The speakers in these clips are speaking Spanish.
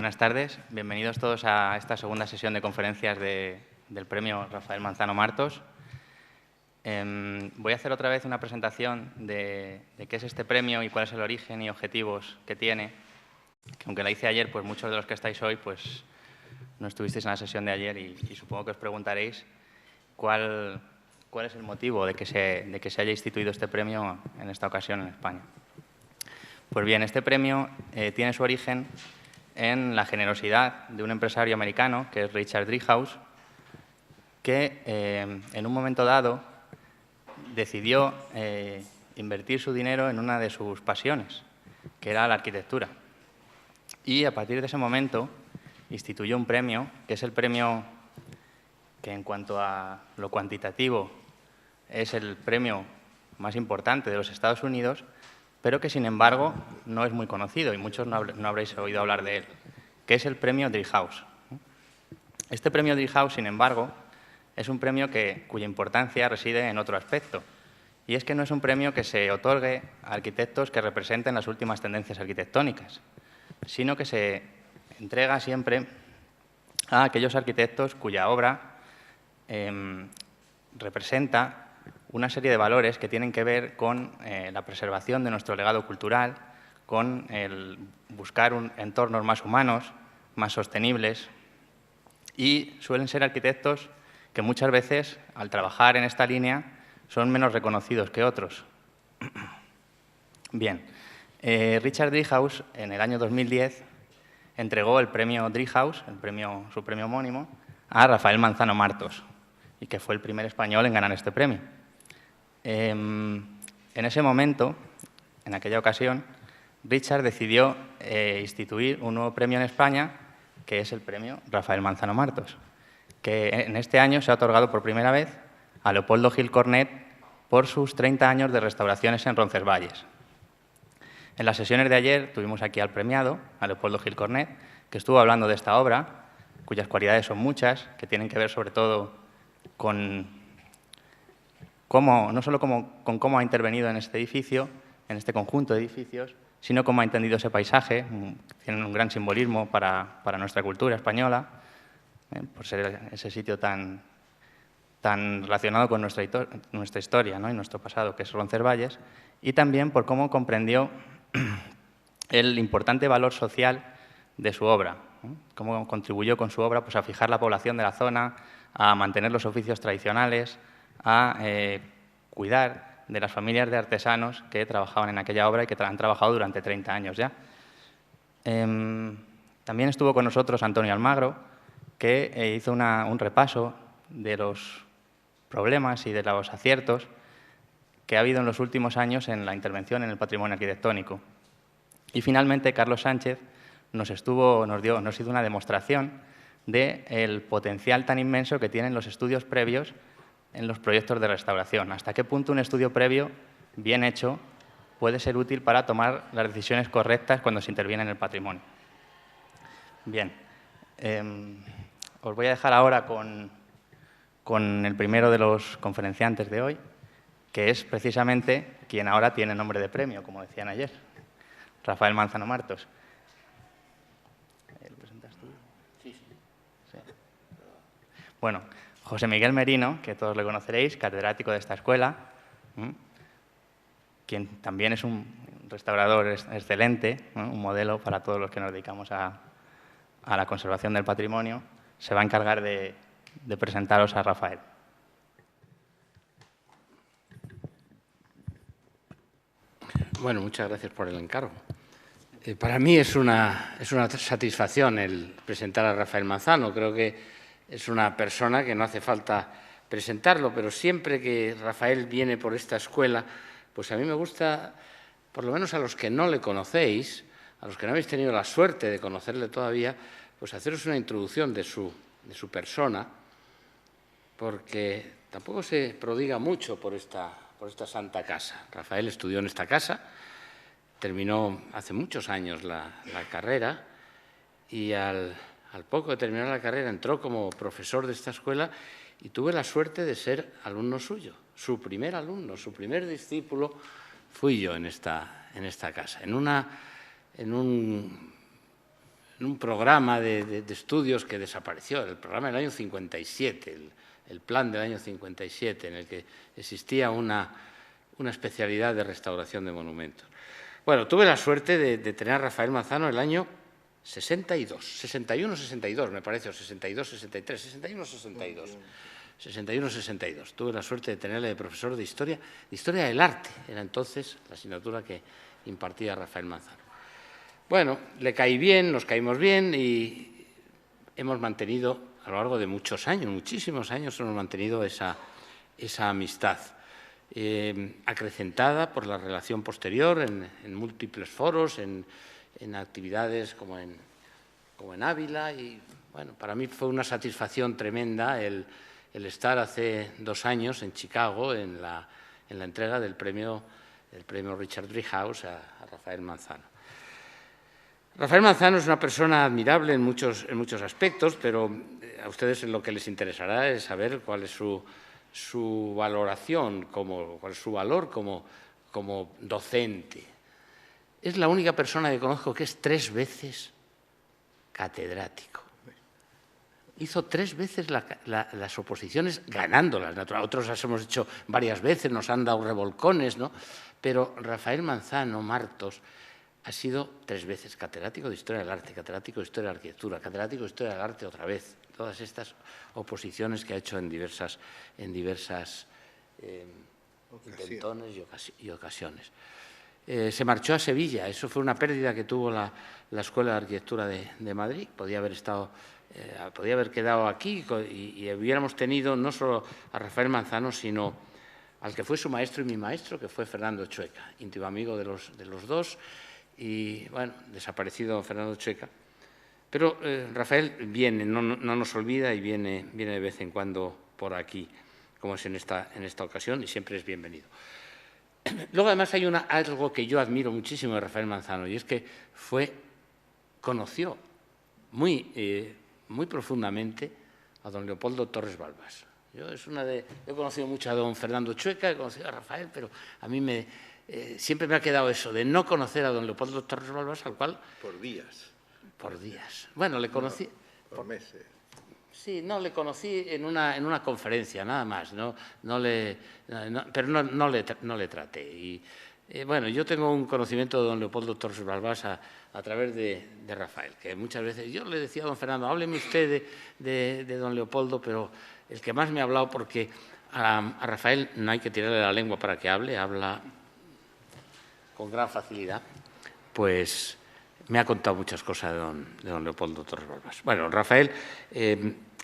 Buenas tardes, bienvenidos todos a esta segunda sesión de conferencias del premio Rafael Manzano Martos. Voy a hacer otra vez una presentación de qué es este premio y cuál es el origen y objetivos que tiene, que aunque la hice ayer, pues muchos de los que estáis hoy pues no estuvisteis en la sesión de ayer y supongo que os preguntaréis cuál es el motivo de que se haya instituido este premio en esta ocasión en España. Pues bien, este premio tiene su origen en la generosidad de un empresario americano, que es Richard Driehaus, que en un momento dado decidió invertir su dinero en una de sus pasiones, que era la arquitectura. Y a partir de ese momento instituyó un premio, que es el premio que en cuanto a lo cuantitativo es el premio más importante de los Estados Unidos, pero que sin embargo no es muy conocido y muchos no habréis oído hablar de él, que es el premio Driehaus. Este premio Driehaus, sin embargo, es un premio cuya importancia reside en otro aspecto, y es que no es un premio que se otorgue a arquitectos que representen las últimas tendencias arquitectónicas, sino que se entrega siempre a aquellos arquitectos cuya obra representa una serie de valores que tienen que ver con la preservación de nuestro legado cultural, con el buscar entornos más humanos, más sostenibles, y suelen ser arquitectos que muchas veces, al trabajar en esta línea, son menos reconocidos que otros. Bien, Richard Driehaus, en el año 2010, entregó el premio Driehaus, su premio homónimo, a Rafael Manzano Martos, y que fue el primer español en ganar este premio. En ese momento, en aquella ocasión, Richard decidió instituir un nuevo premio en España, que es el premio Rafael Manzano Martos, que en este año se ha otorgado por primera vez a Leopoldo Gil Cornet por sus 30 años de restauraciones en Roncesvalles. En las sesiones de ayer tuvimos aquí al premiado, a Leopoldo Gil Cornet, que estuvo hablando de esta obra, cuyas cualidades son muchas, que tienen que ver sobre todo con no solo con cómo ha intervenido en este edificio, en este conjunto de edificios, sino cómo ha entendido ese paisaje. Tienen un gran simbolismo para nuestra cultura española, por ser ese sitio tan relacionado con nuestra historia, ¿no? Y nuestro pasado, que es Roncesvalles, y también por cómo comprendió el importante valor social de su obra, ¿no? Cómo contribuyó con su obra pues, a fijar la población de la zona, a mantener los oficios tradicionales, a cuidar de las familias de artesanos que trabajaban en aquella obra y que han trabajado durante 30 años ya. También estuvo con nosotros Antonio Almagro, que hizo un repaso de los problemas y de los aciertos que ha habido en los últimos años en la intervención en el patrimonio arquitectónico. Y finalmente Carlos Sánchez nos hizo una demostración del potencial tan inmenso que tienen los estudios previos en los proyectos de restauración. Hasta qué punto un estudio previo, bien hecho, puede ser útil para tomar las decisiones correctas cuando se interviene en el patrimonio. Bien, os voy a dejar ahora con el primero de los conferenciantes de hoy, que es precisamente quien ahora tiene nombre de premio, como decían ayer, Rafael Manzano Martos. ¿Lo presentas tú? Sí. Bueno, José Miguel Merino, que todos le conoceréis, catedrático de esta escuela, quien también es un restaurador excelente, un modelo para todos los que nos dedicamos a la conservación del patrimonio, se va a encargar de presentaros a Rafael. Bueno, muchas gracias por el encargo. Para mí es una satisfacción el presentar a Rafael Manzano. Creo que es una persona que no hace falta presentarlo, pero siempre que Rafael viene por esta escuela, pues a mí me gusta, por lo menos a los que no le conocéis, a los que no habéis tenido la suerte de conocerle todavía, pues haceros una introducción de su persona, porque tampoco se prodiga mucho por esta santa casa. Rafael estudió en esta casa, terminó hace muchos años la carrera y al poco de terminar la carrera entró como profesor de esta escuela y tuve la suerte de ser alumno suyo, su primer alumno, su primer discípulo fui yo en esta casa, en un un programa de estudios que desapareció, el programa del año 57, el plan del año 57, en el que existía una especialidad de restauración de monumentos. Bueno, tuve la suerte de tener a Rafael Manzano el año 61-62, me parece, o 62-63, 61-62. Tuve la suerte de tenerle de profesor de historia del arte, era entonces la asignatura que impartía Rafael Manzano. Bueno, le caí bien, nos caímos bien y hemos mantenido a lo largo de muchos años, muchísimos años, hemos mantenido esa amistad, acrecentada por la relación posterior en múltiples foros, en actividades como en Ávila. Y bueno, para mí fue una satisfacción tremenda el estar hace 2 años en Chicago en la entrega del premio Richard Driehaus a Rafael Manzano. Rafael Manzano es una persona admirable en muchos aspectos, pero a ustedes lo que les interesará es saber cuál es su valoración, cuál es su valor como docente. Es la única persona que conozco que es 3 veces catedrático. Hizo 3 veces las oposiciones ganándolas. Otros las hemos hecho varias veces, nos han dado revolcones, ¿no? Pero Rafael Manzano Martos ha sido 3 veces catedrático de Historia del Arte, catedrático de Historia de la Arquitectura, catedrático de Historia del Arte otra vez. Todas estas oposiciones que ha hecho en diversas intentones y ocasiones. Se marchó a Sevilla, eso fue una pérdida que tuvo la Escuela de Arquitectura de Madrid. Podía haber quedado aquí y hubiéramos tenido no solo a Rafael Manzano, sino al que fue su maestro y mi maestro, que fue Fernando Chueca, íntimo amigo de los dos, y bueno, desaparecido Fernando Chueca. Pero Rafael viene, no nos olvida y viene de vez en cuando por aquí, como es en esta ocasión, y siempre es bienvenido. Luego, además, hay algo que yo admiro muchísimo de Rafael Manzano, y es que conoció muy profundamente a don Leopoldo Torres Balbás. Yo he conocido mucho a don Fernando Chueca, he conocido a Rafael, pero a mí siempre me ha quedado eso de no conocer a don Leopoldo Torres Balbás, al cual... Por días. Por días. Bueno, le conocí... Por meses. Sí, no, le conocí en una conferencia, nada más, pero no le traté. Y, bueno, yo tengo un conocimiento de don Leopoldo Torres Balbás a través de Rafael, que muchas veces yo le decía a don Fernando, hábleme usted de don Leopoldo, pero el que más me ha hablado, porque a Rafael no hay que tirarle la lengua para que habla con gran facilidad, pues me ha contado muchas cosas de don Leopoldo Torres Balbás. Bueno, Rafael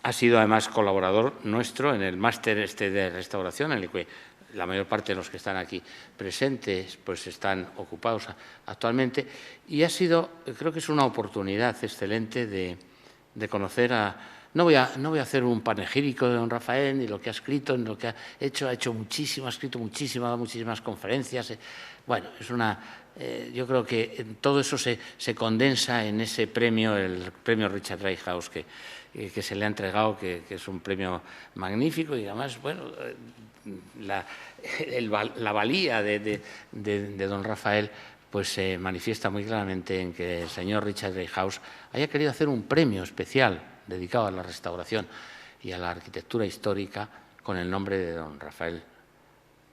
ha sido además colaborador nuestro en el máster de restauración, en el que la mayor parte de los que están aquí presentes pues están ocupados actualmente, y creo que es una oportunidad excelente de conocer no voy a hacer un panegírico de don Rafael, ni lo que ha escrito, ni lo que ha hecho muchísimo, ha escrito muchísimo, ha dado muchísimas conferencias. Bueno, yo creo que todo eso se condensa en ese premio, el premio Richard Driehaus, que se le ha entregado, que es un premio magnífico, y además, bueno, la valía de don Rafael pues se manifiesta muy claramente en que el señor Richard Driehaus haya querido hacer un premio especial dedicado a la restauración y a la arquitectura histórica con el nombre de don Rafael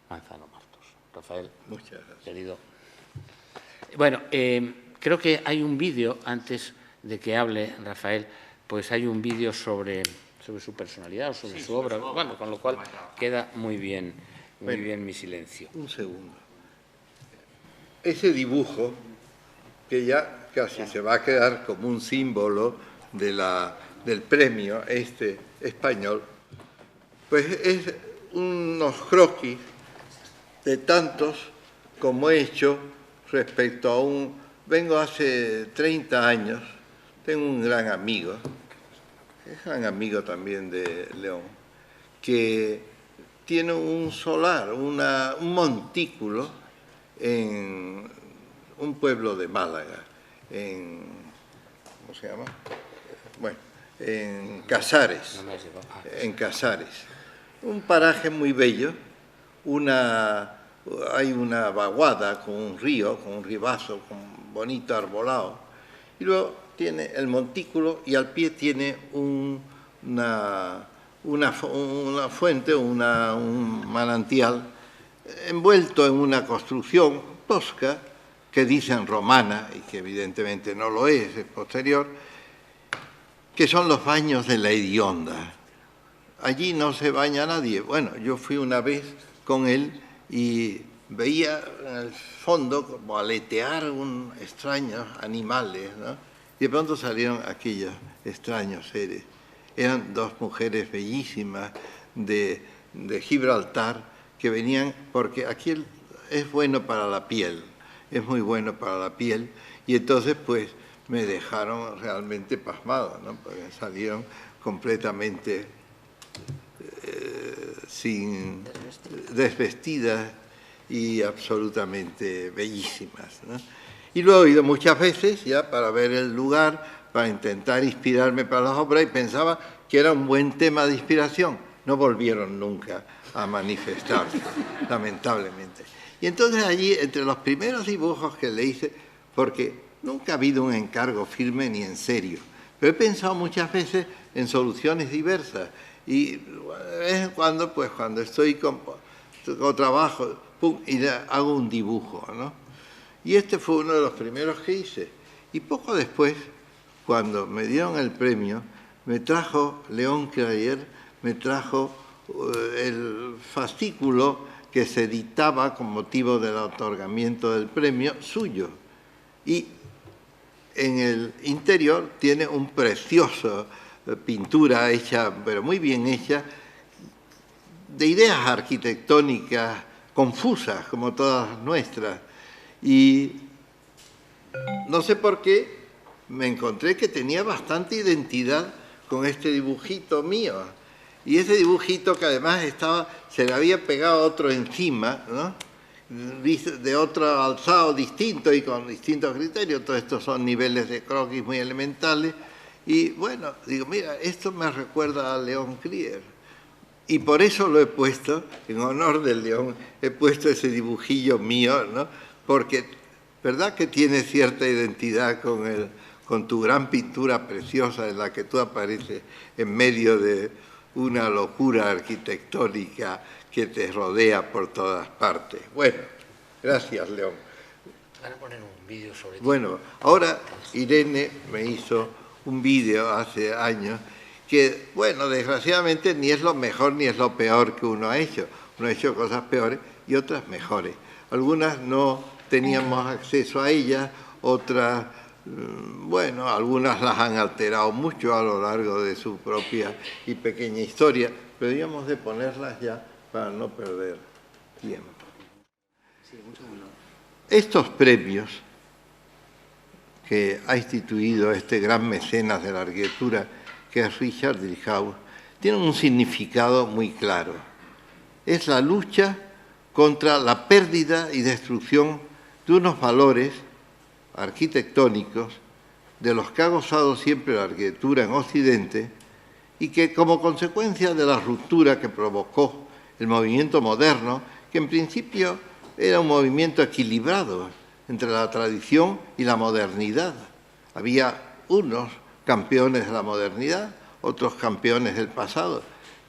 Manzano Martos. Rafael, muchas gracias. Querido. Bueno, creo que hay un vídeo, antes de que hable Rafael, pues hay un vídeo sobre su personalidad o sobre su obra, bueno, con lo cual queda muy bien mi silencio. Un segundo. Ese dibujo, que ya casi se va a quedar como un símbolo del premio español, pues es unos croquis de tantos como he hecho respecto a vengo hace 30 años, tengo un gran amigo, es gran amigo también de León, que tiene un solar, un montículo en un pueblo de Málaga, ¿cómo se llama? Bueno, en Casares, un paraje muy bello, hay una vaguada con un río, con un ribazo, con bonito arbolado, y luego tiene el montículo y al pie tiene una fuente, un manantial, envuelto en una construcción tosca, que dicen romana, y que evidentemente no lo es posterior, que son los baños de la Hedionda. Allí no se baña nadie. Bueno, yo fui una vez con él y veía en el fondo como aletear extraños animales, ¿no? Y de pronto salieron aquellos extraños seres. Eran dos mujeres bellísimas de Gibraltar que venían, porque aquí es bueno para la piel, es muy bueno para la piel, y entonces pues me dejaron realmente pasmado, ¿no? Porque salieron completamente desvestidas y absolutamente bellísimas, ¿no? Y lo he ido muchas veces ya para ver el lugar, para intentar inspirarme para las obras, y pensaba que era un buen tema de inspiración. No volvieron nunca a manifestarse, lamentablemente. Y entonces allí, entre los primeros dibujos que le hice, porque nunca ha habido un encargo firme ni en serio, pero he pensado muchas veces en soluciones diversas, y de vez en cuando, pues cuando estoy con trabajo, pum, y hago un dibujo, ¿no? Y este fue uno de los primeros que hice. Y poco después, cuando me dieron el premio, me trajo Léon Crayer, me trajo el fascículo que se editaba con motivo del otorgamiento del premio suyo. Y en el interior tiene un precioso pintura hecha, pero muy bien hecha, de ideas arquitectónicas confusas, como todas nuestras. Y no sé por qué me encontré que tenía bastante identidad con este dibujito mío. Y ese dibujito que además se le había pegado otro encima, ¿no? De otro alzado distinto y con distintos criterios. Todos estos son niveles de croquis muy elementales. Y bueno, digo, mira, esto me recuerda a Léon Crayer. Y por eso lo he puesto, en honor del León, he puesto ese dibujillo mío, ¿no? Porque, ¿verdad que tiene cierta identidad con tu gran pintura preciosa en la que tú apareces en medio de una locura arquitectónica que te rodea por todas partes? Bueno, gracias, León. Van a poner un vídeo sobre ti. Bueno, ahora Irene me hizo un vídeo hace años que, bueno, desgraciadamente ni es lo mejor ni es lo peor que uno ha hecho. Uno ha hecho cosas peores y otras mejores. Algunas no teníamos acceso a ellas, otras, bueno, algunas las han alterado mucho a lo largo de su propia y pequeña historia, pero debíamos de ponerlas ya para no perder tiempo. Estos premios que ha instituido este gran mecenas de la arquitectura, que es Richard Driehaus, tienen un significado muy claro. Es la lucha contra la pérdida y destrucción de unos valores arquitectónicos de los que ha gozado siempre la arquitectura en Occidente y que, como consecuencia de la ruptura que provocó el movimiento moderno, que en principio era un movimiento equilibrado entre la tradición y la modernidad. Había unos campeones de la modernidad, otros campeones del pasado,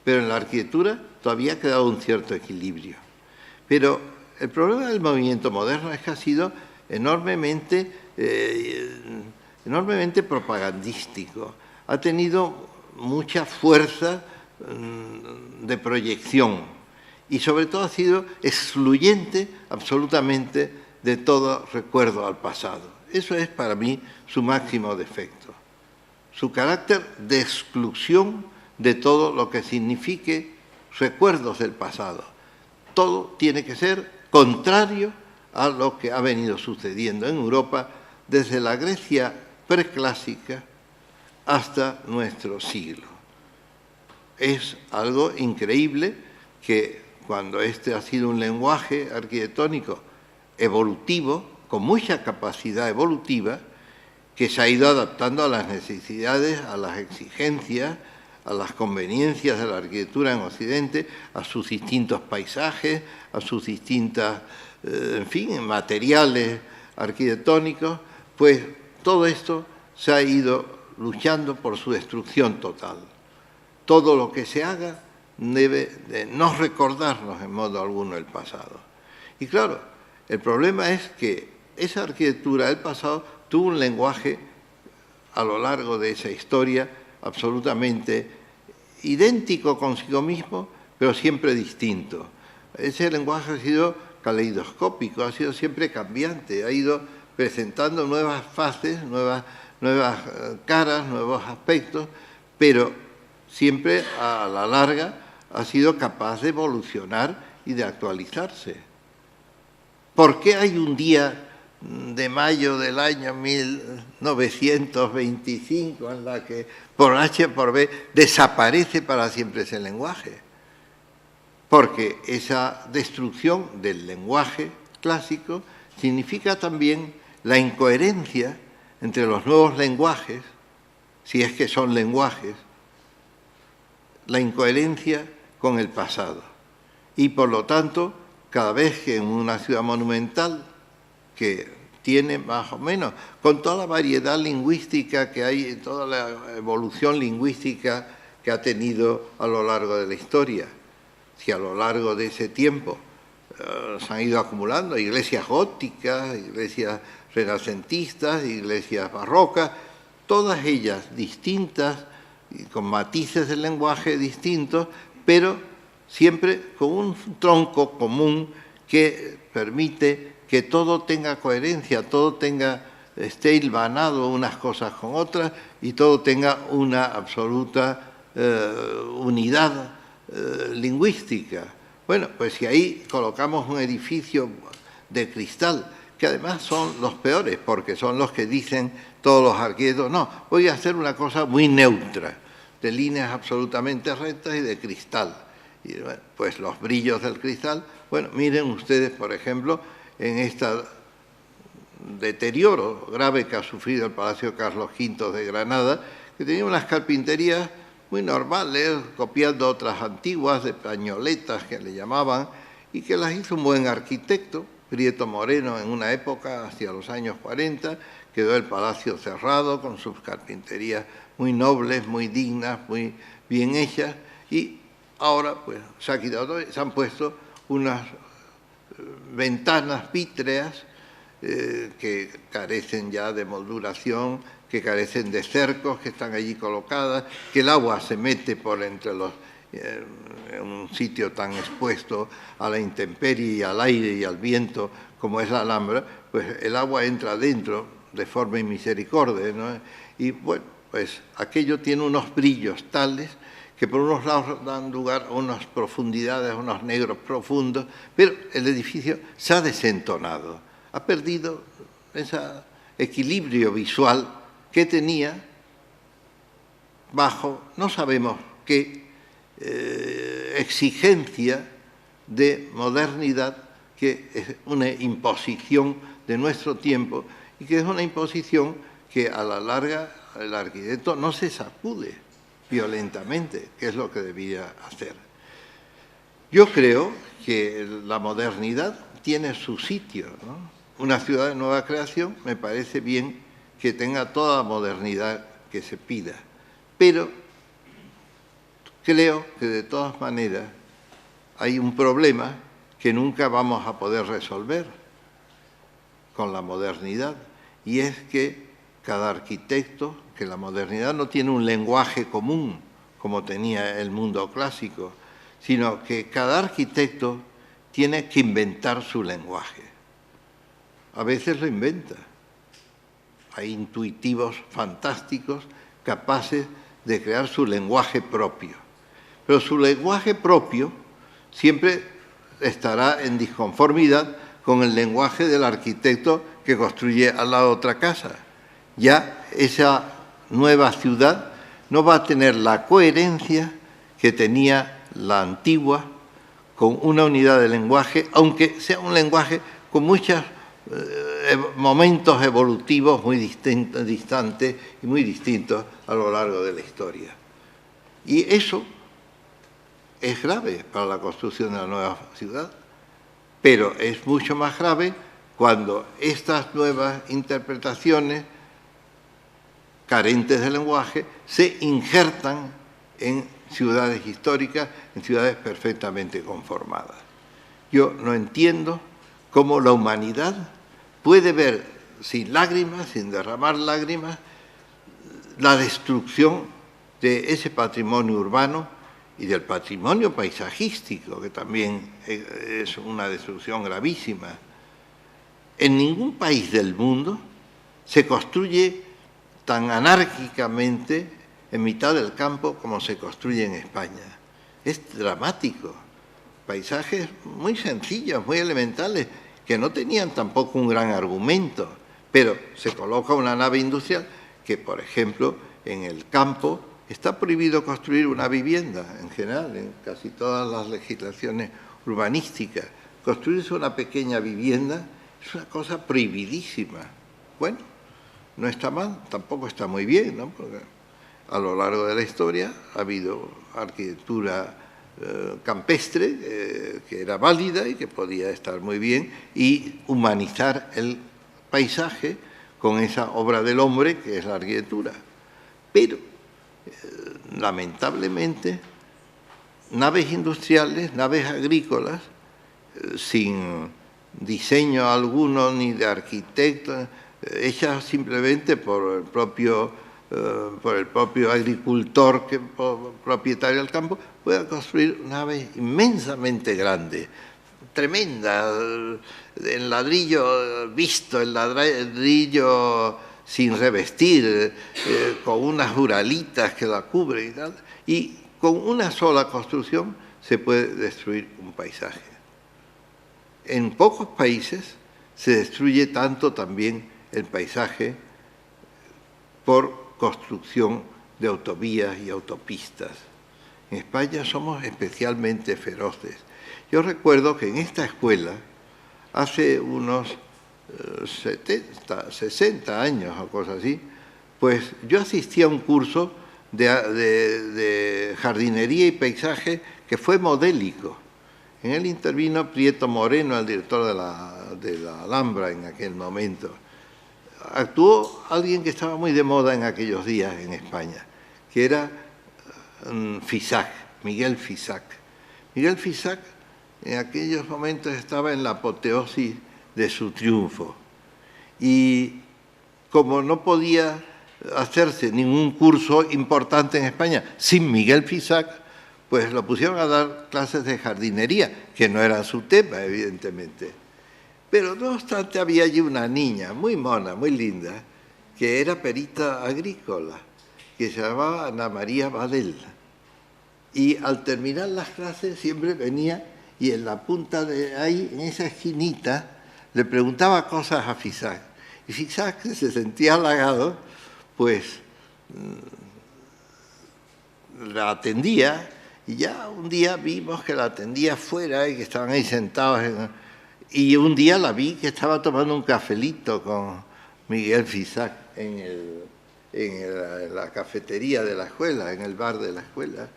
pero en la arquitectura todavía ha quedado un cierto equilibrio. Pero el problema del movimiento moderno es que ha sido enormemente propagandístico. Ha tenido mucha fuerza de proyección y sobre todo ha sido excluyente absolutamente de todo recuerdo al pasado. Eso es para mí su máximo defecto. Su carácter de exclusión de todo lo que signifique recuerdos del pasado. Todo tiene que ser contrario a lo que ha venido sucediendo en Europa desde la Grecia preclásica hasta nuestro siglo. Es algo increíble que cuando este ha sido un lenguaje arquitectónico evolutivo, con mucha capacidad evolutiva, que se ha ido adaptando a las necesidades, a las exigencias, a las conveniencias de la arquitectura en Occidente, a sus distintos paisajes, a sus distintas, en fin, materiales arquitectónicos, pues todo esto se ha ido luchando por su destrucción total. Todo lo que se haga debe de no recordarnos en modo alguno el pasado. Y claro, el problema es que esa arquitectura del pasado tuvo un lenguaje a lo largo de esa historia absolutamente idéntico consigo mismo, pero siempre distinto. Ese lenguaje ha sido caleidoscópico, ha sido siempre cambiante, ha ido presentando nuevas fases, nuevas caras, nuevos aspectos, pero siempre a la larga ha sido capaz de evolucionar y de actualizarse. ¿Por qué hay un día de mayo del año 1925 en la que por H por B desaparece para siempre ese lenguaje? Porque esa destrucción del lenguaje clásico significa también la incoherencia entre los nuevos lenguajes, si es que son lenguajes, la incoherencia con el pasado. Y por lo tanto, cada vez que en una ciudad monumental que tiene más o menos, con toda la variedad lingüística que hay, toda la evolución lingüística que ha tenido a lo largo de la historia, si a lo largo de ese tiempo se han ido acumulando iglesias góticas, iglesias renacentistas, iglesias barrocas, todas ellas distintas y con matices del lenguaje distintos, pero siempre con un tronco común que permite que todo tenga coherencia, todo esté hilvanado unas cosas con otras y todo tenga una absoluta unidad lingüística. Bueno, pues si ahí colocamos un edificio de cristal, que además son los peores, porque son los que dicen todos los arquitectos, no, voy a hacer una cosa muy neutra, de líneas absolutamente rectas y de cristal. Y bueno, pues los brillos del cristal, bueno, miren ustedes, por ejemplo, en este deterioro grave que ha sufrido el Palacio Carlos V de Granada, que tenía unas carpinterías muy normales, copiando otras antiguas de pañoletas que le llamaban, y que las hizo un buen arquitecto, Prieto Moreno, en una época, hacia los años 40, quedó el palacio cerrado con sus carpinterías muy nobles, muy dignas, muy bien hechas, y ahora pues se ha quitado todo, se han puesto unas ventanas vítreas que carecen ya de molduración, que carecen de cercos, que están allí colocadas, que el agua se mete por entre los en un sitio tan expuesto a la intemperie y al aire y al viento como es la Alhambra, pues el agua entra adentro de forma inmisericordia, ¿no? Y bueno, pues aquello tiene unos brillos tales que por unos lados dan lugar a unas profundidades, a unos negros profundos, pero el edificio se ha desentonado, ha perdido ese equilibrio visual que tenía bajo, no sabemos qué exigencia de modernidad, que es una imposición de nuestro tiempo y que es una imposición que a la larga el arquitecto no se sacude violentamente, que es lo que debía hacer. Yo creo que la modernidad tiene su sitio, ¿no? Una ciudad de nueva creación me parece bien que tenga toda la modernidad que se pida, pero creo que de todas maneras hay un problema que nunca vamos a poder resolver con la modernidad, y es que cada arquitecto, que la modernidad no tiene un lenguaje común como tenía el mundo clásico, sino que cada arquitecto tiene que inventar su lenguaje. A veces lo inventa. Hay intuitivos fantásticos capaces de crear su lenguaje propio. Pero su lenguaje propio siempre estará en disconformidad con el lenguaje del arquitecto que construye al lado otra casa. Ya esa nueva ciudad no va a tener la coherencia que tenía la antigua, con una unidad de lenguaje, aunque sea un lenguaje con muchos momentos evolutivos muy distantes y muy distintos a lo largo de la historia. Y eso es grave para la construcción de la nueva ciudad, pero es mucho más grave cuando estas nuevas interpretaciones carentes de lenguaje, se injertan en ciudades históricas, en ciudades perfectamente conformadas. Yo no entiendo cómo la humanidad puede ver sin lágrimas, sin derramar lágrimas, la destrucción de ese patrimonio urbano y del patrimonio paisajístico, que también es una destrucción gravísima. En ningún país del mundo se construye tan anárquicamente en mitad del campo como se construye en España. Es dramático. Paisajes muy sencillos, muy elementales, que no tenían tampoco un gran argumento, pero se coloca una nave industrial que, por ejemplo, en el campo está prohibido construir una vivienda, en general, en casi todas las legislaciones urbanísticas. Construirse una pequeña vivienda es una cosa prohibidísima. Bueno, no está mal, tampoco está muy bien, ¿no? Porque a lo largo de la historia ha habido arquitectura campestre que era válida y que podía estar muy bien, y humanizar el paisaje con esa obra del hombre que es la arquitectura. Pero, lamentablemente, naves industriales, naves agrícolas, sin diseño alguno ni de arquitecto, hechas simplemente por el propio agricultor, propietario del campo, pueda construir naves inmensamente grandes, tremendas, en ladrillo visto, en ladrillo sin revestir, con unas uralitas que la cubren y tal, y con una sola construcción se puede destruir un paisaje. En pocos países se destruye tanto también el paisaje por construcción de autovías y autopistas. En España somos especialmente feroces. Yo recuerdo que en esta escuela, hace unos 60 años o cosas así, pues yo asistí a un curso de jardinería y paisaje que fue modélico. En él intervino Prieto Moreno, el director de la Alhambra en aquel momento. Actuó alguien que estaba muy de moda en aquellos días en España, que era Fisac, Miguel Fisac. Miguel Fisac en aquellos momentos estaba en la apoteosis de su triunfo. Y como no podía hacerse ningún curso importante en España sin Miguel Fisac, pues lo pusieron a dar clases de jardinería, que no era su tema, evidentemente. Pero no obstante había allí una niña muy mona, muy linda, que era perita agrícola, que se llamaba Ana María Badel. Y al terminar las clases siempre venía y en la punta de ahí, en esa esquinita, le preguntaba cosas a Fisac. Y Fisac se sentía halagado, pues la atendía, y ya un día vimos que la atendía fuera y que estaban ahí sentados. Y un día la vi que estaba tomando un cafelito con Miguel Fisac en la cafetería de la escuela, en el bar de la escuela.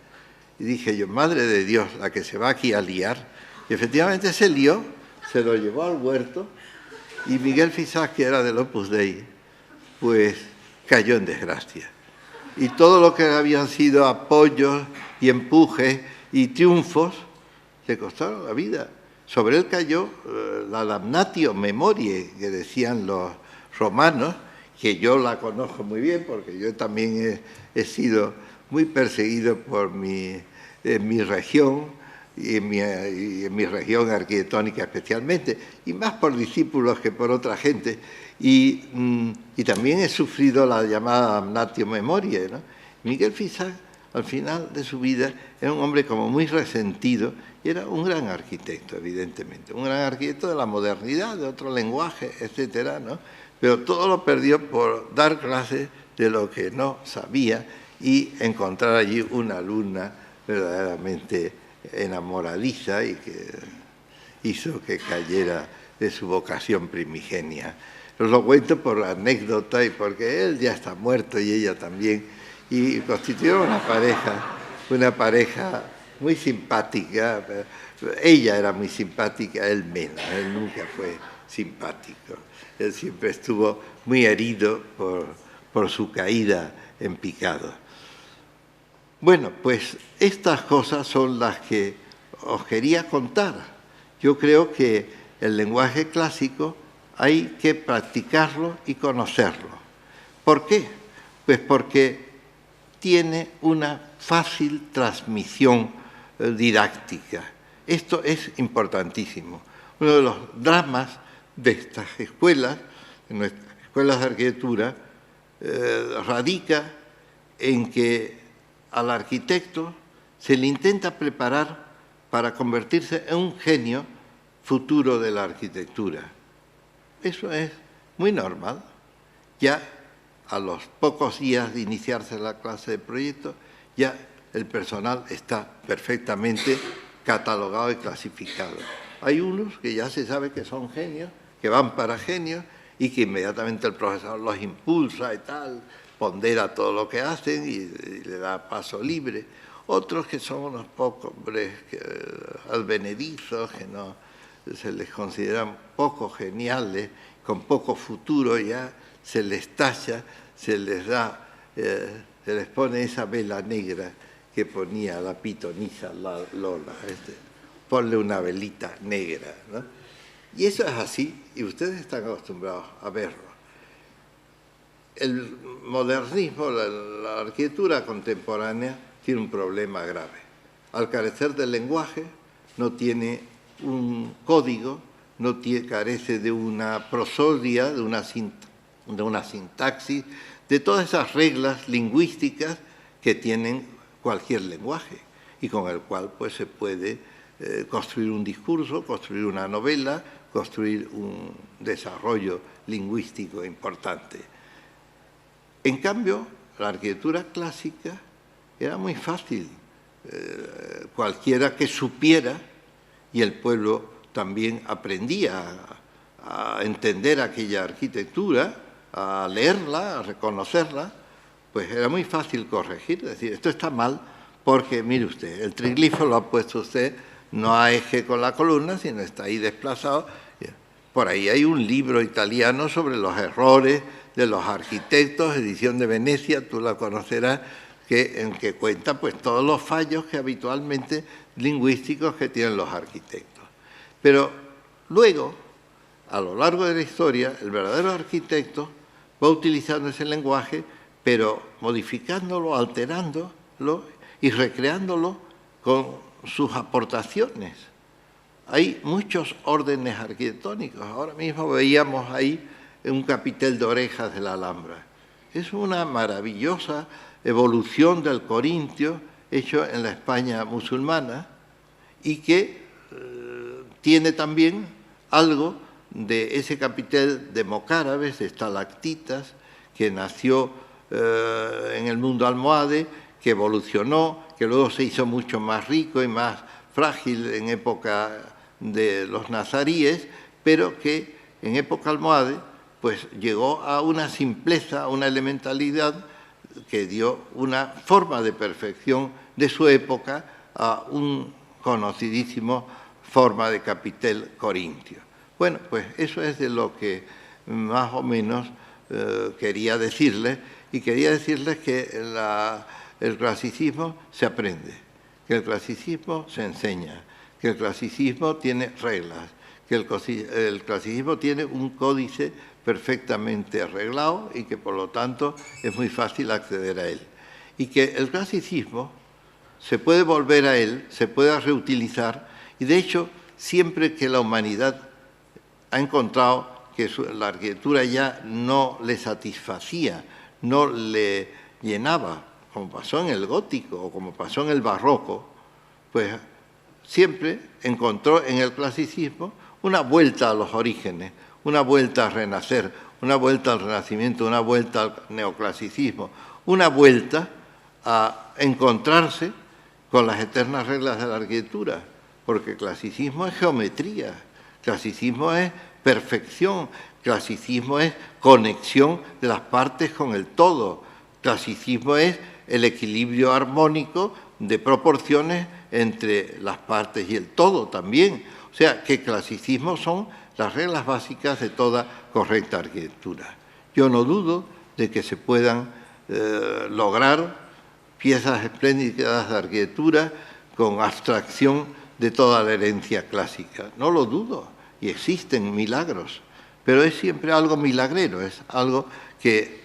Y dije yo, madre de Dios, la que se va aquí a liar. Y efectivamente se lió, se lo llevó al huerto, y Miguel Fisac, que era del Opus Dei, pues cayó en desgracia. Y todo lo que habían sido apoyos y empujes y triunfos le costaron la vida. Sobre él cayó la damnatio memoriae, que decían los romanos, que yo la conozco muy bien porque yo también he sido muy perseguido en mi región y en mi región arquitectónica especialmente, y más por discípulos que por otra gente. Y también he sufrido la llamada damnatio memoriae, ¿no? Miguel Fisac, al final de su vida, era un hombre como muy resentido y era un gran arquitecto, evidentemente, un gran arquitecto de la modernidad, de otro lenguaje, etcétera, ¿no? Pero todo lo perdió por dar clases de lo que no sabía y encontrar allí una alumna verdaderamente enamoradiza y que hizo que cayera de su vocación primigenia. Os lo cuento por la anécdota y porque él ya está muerto y ella también, y constituyeron una pareja muy simpática. Ella era muy simpática, él menos, él nunca fue simpático. Él siempre estuvo muy herido por su caída en picado. Bueno, pues estas cosas son las que os quería contar. Yo creo que el lenguaje clásico hay que practicarlo y conocerlo. ¿Por qué? Pues porque tiene una fácil transmisión didáctica. Esto es importantísimo. Uno de los dramas de estas escuelas, de nuestras escuelas de arquitectura, radica en que al arquitecto se le intenta preparar para convertirse en un genio futuro de la arquitectura. Eso es muy normal. Ya a los pocos días de iniciarse la clase de proyecto, ya el personal está perfectamente catalogado y clasificado. Hay unos que ya se sabe que son genios, que van para genios, y que inmediatamente el profesor los impulsa y tal, pondera todo lo que hacen y le da paso libre. Otros que son unos pocos hombres advenedizos, que no se les consideran poco geniales, con poco futuro, ya se les tacha, se les da, se les pone esa vela negra que ponía la pitonisa Lola. Ponle una velita negra, ¿no? Y eso es así, y ustedes están acostumbrados a verlo. El modernismo, la arquitectura contemporánea, tiene un problema grave. Al carecer del lenguaje, no tiene un código, carece de una prosodia, de una sintaxis, de todas esas reglas lingüísticas que tienen cualquier lenguaje y con el cual pues, se puede construir un discurso, construir una novela, construir un desarrollo lingüístico importante. En cambio, la arquitectura clásica era muy fácil. Cualquiera que supiera, y el pueblo también aprendía a entender aquella arquitectura, a leerla, a reconocerla, pues era muy fácil corregir, decir, esto está mal porque, mire usted, el triglifo lo ha puesto usted no a eje con la columna, sino está ahí desplazado. Por ahí hay un libro italiano sobre los errores de los arquitectos, edición de Venecia, tú la conocerás, en que cuenta pues, todos los fallos que habitualmente lingüísticos que tienen los arquitectos. Pero luego, a lo largo de la historia, el verdadero arquitecto va utilizando ese lenguaje, pero modificándolo, alterándolo y recreándolo con sus aportaciones. Hay muchos órdenes arquitectónicos. Ahora mismo veíamos ahí un capitel de orejas de la Alhambra. Es una maravillosa evolución del corintio hecho en la España musulmana y que tiene también algo de ese capitel de mocárabes, de estalactitas, que nació en el mundo almohade, que evolucionó, que luego se hizo mucho más rico y más frágil en época de los nazaríes, pero que en época almohade pues llegó a una simpleza, a una elementalidad que dio una forma de perfección de su época a un conocidísimo forma de capitel corintio. Bueno, pues eso es de lo que más o menos quería decirles, y quería decirles que el clasicismo se aprende, que el clasicismo se enseña, que el clasicismo tiene reglas, que el clasicismo tiene un códice perfectamente arreglado y que por lo tanto es muy fácil acceder a él. Y que el clasicismo se puede volver a él, se puede reutilizar, y de hecho siempre que la humanidad ha encontrado que la arquitectura ya no le satisfacía, no le llenaba, como pasó en el gótico o como pasó en el barroco, pues siempre encontró en el clasicismo una vuelta a los orígenes, una vuelta a renacer, una vuelta al renacimiento, una vuelta al neoclasicismo, una vuelta a encontrarse con las eternas reglas de la arquitectura, porque clasicismo es geometría, clasicismo es perfección, clasicismo es conexión de las partes con el todo, clasicismo es el equilibrio armónico de proporciones entre las partes y el todo también. O sea, que clasicismo son las reglas básicas de toda correcta arquitectura. Yo no dudo de que se puedan lograr piezas espléndidas de arquitectura con abstracción de toda la herencia clásica. No lo dudo, y existen milagros, pero es siempre algo milagrero, es algo que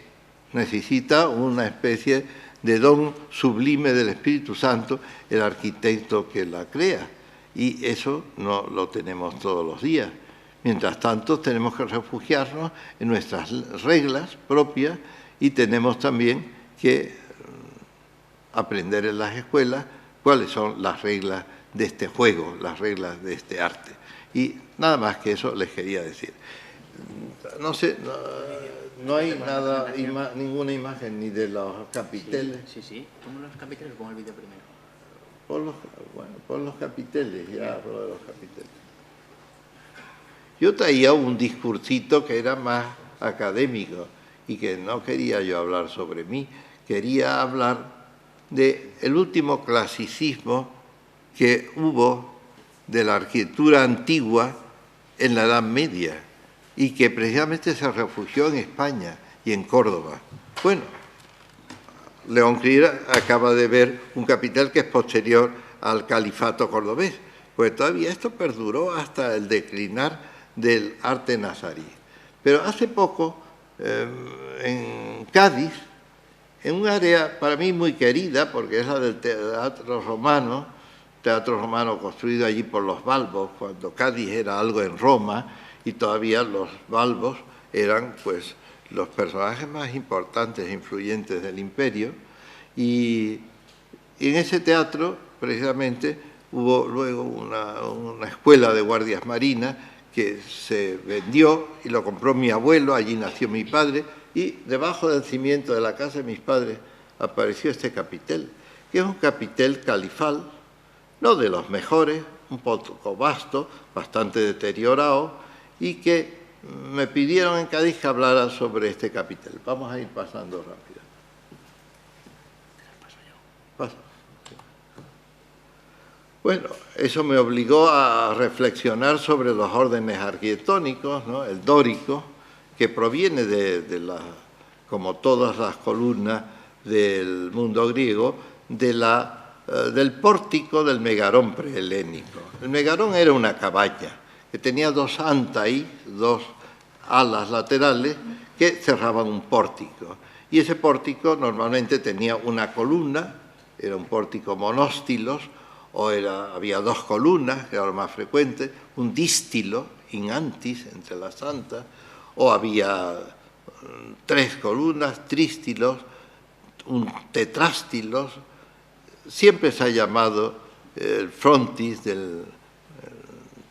necesita una especie de don sublime del Espíritu Santo, el arquitecto que la crea, y eso no lo tenemos todos los días. Mientras tanto, tenemos que refugiarnos en nuestras reglas propias y tenemos también que aprender en las escuelas cuáles son las reglas de este juego, las reglas de este arte. Y nada más que eso les quería decir. No sé, no hay nada, ninguna imagen ni de los capiteles. Sí. ¿Cómo los capiteles o pongo el vídeo primero? Pon los capiteles, ya hablo de los capiteles. Yo traía un discursito que era más académico y que no quería yo hablar sobre mí, quería hablar del último clasicismo que hubo de la arquitectura antigua en la Edad Media y que precisamente se refugió en España y en Córdoba. Bueno, León Krier acaba de ver un capitel que es posterior al califato cordobés, pues todavía esto perduró hasta el declinar del arte nazarí. Pero hace poco, en Cádiz, en un área para mí muy querida, porque es la del teatro romano construido allí por los Balbos, cuando Cádiz era algo en Roma, y todavía los Balbos eran pues los personajes más importantes e influyentes del imperio, y en ese teatro precisamente hubo luego una escuela de guardias marinas que se vendió y lo compró mi abuelo, allí nació mi padre, y debajo del cimiento de la casa de mis padres apareció este capitel, que es un capitel califal, no de los mejores, un poco vasto, bastante deteriorado, y que me pidieron en Cádiz que hablara sobre este capitel. Vamos a ir pasando rápido. Pasa. Bueno, eso me obligó a reflexionar sobre los órdenes arquitectónicos, ¿no? El dórico, que proviene como todas las columnas del mundo griego, del pórtico del megarón prehelénico. El megarón era una cabaña que tenía dos antai, dos alas laterales, que cerraban un pórtico. Y ese pórtico normalmente tenía una columna, era un pórtico monóstilos, o había dos columnas, que era lo más frecuente, un dístilo, in antis, entre las santas, o había tres columnas, trístilos, un tetrástilos. Siempre se ha llamado el frontis del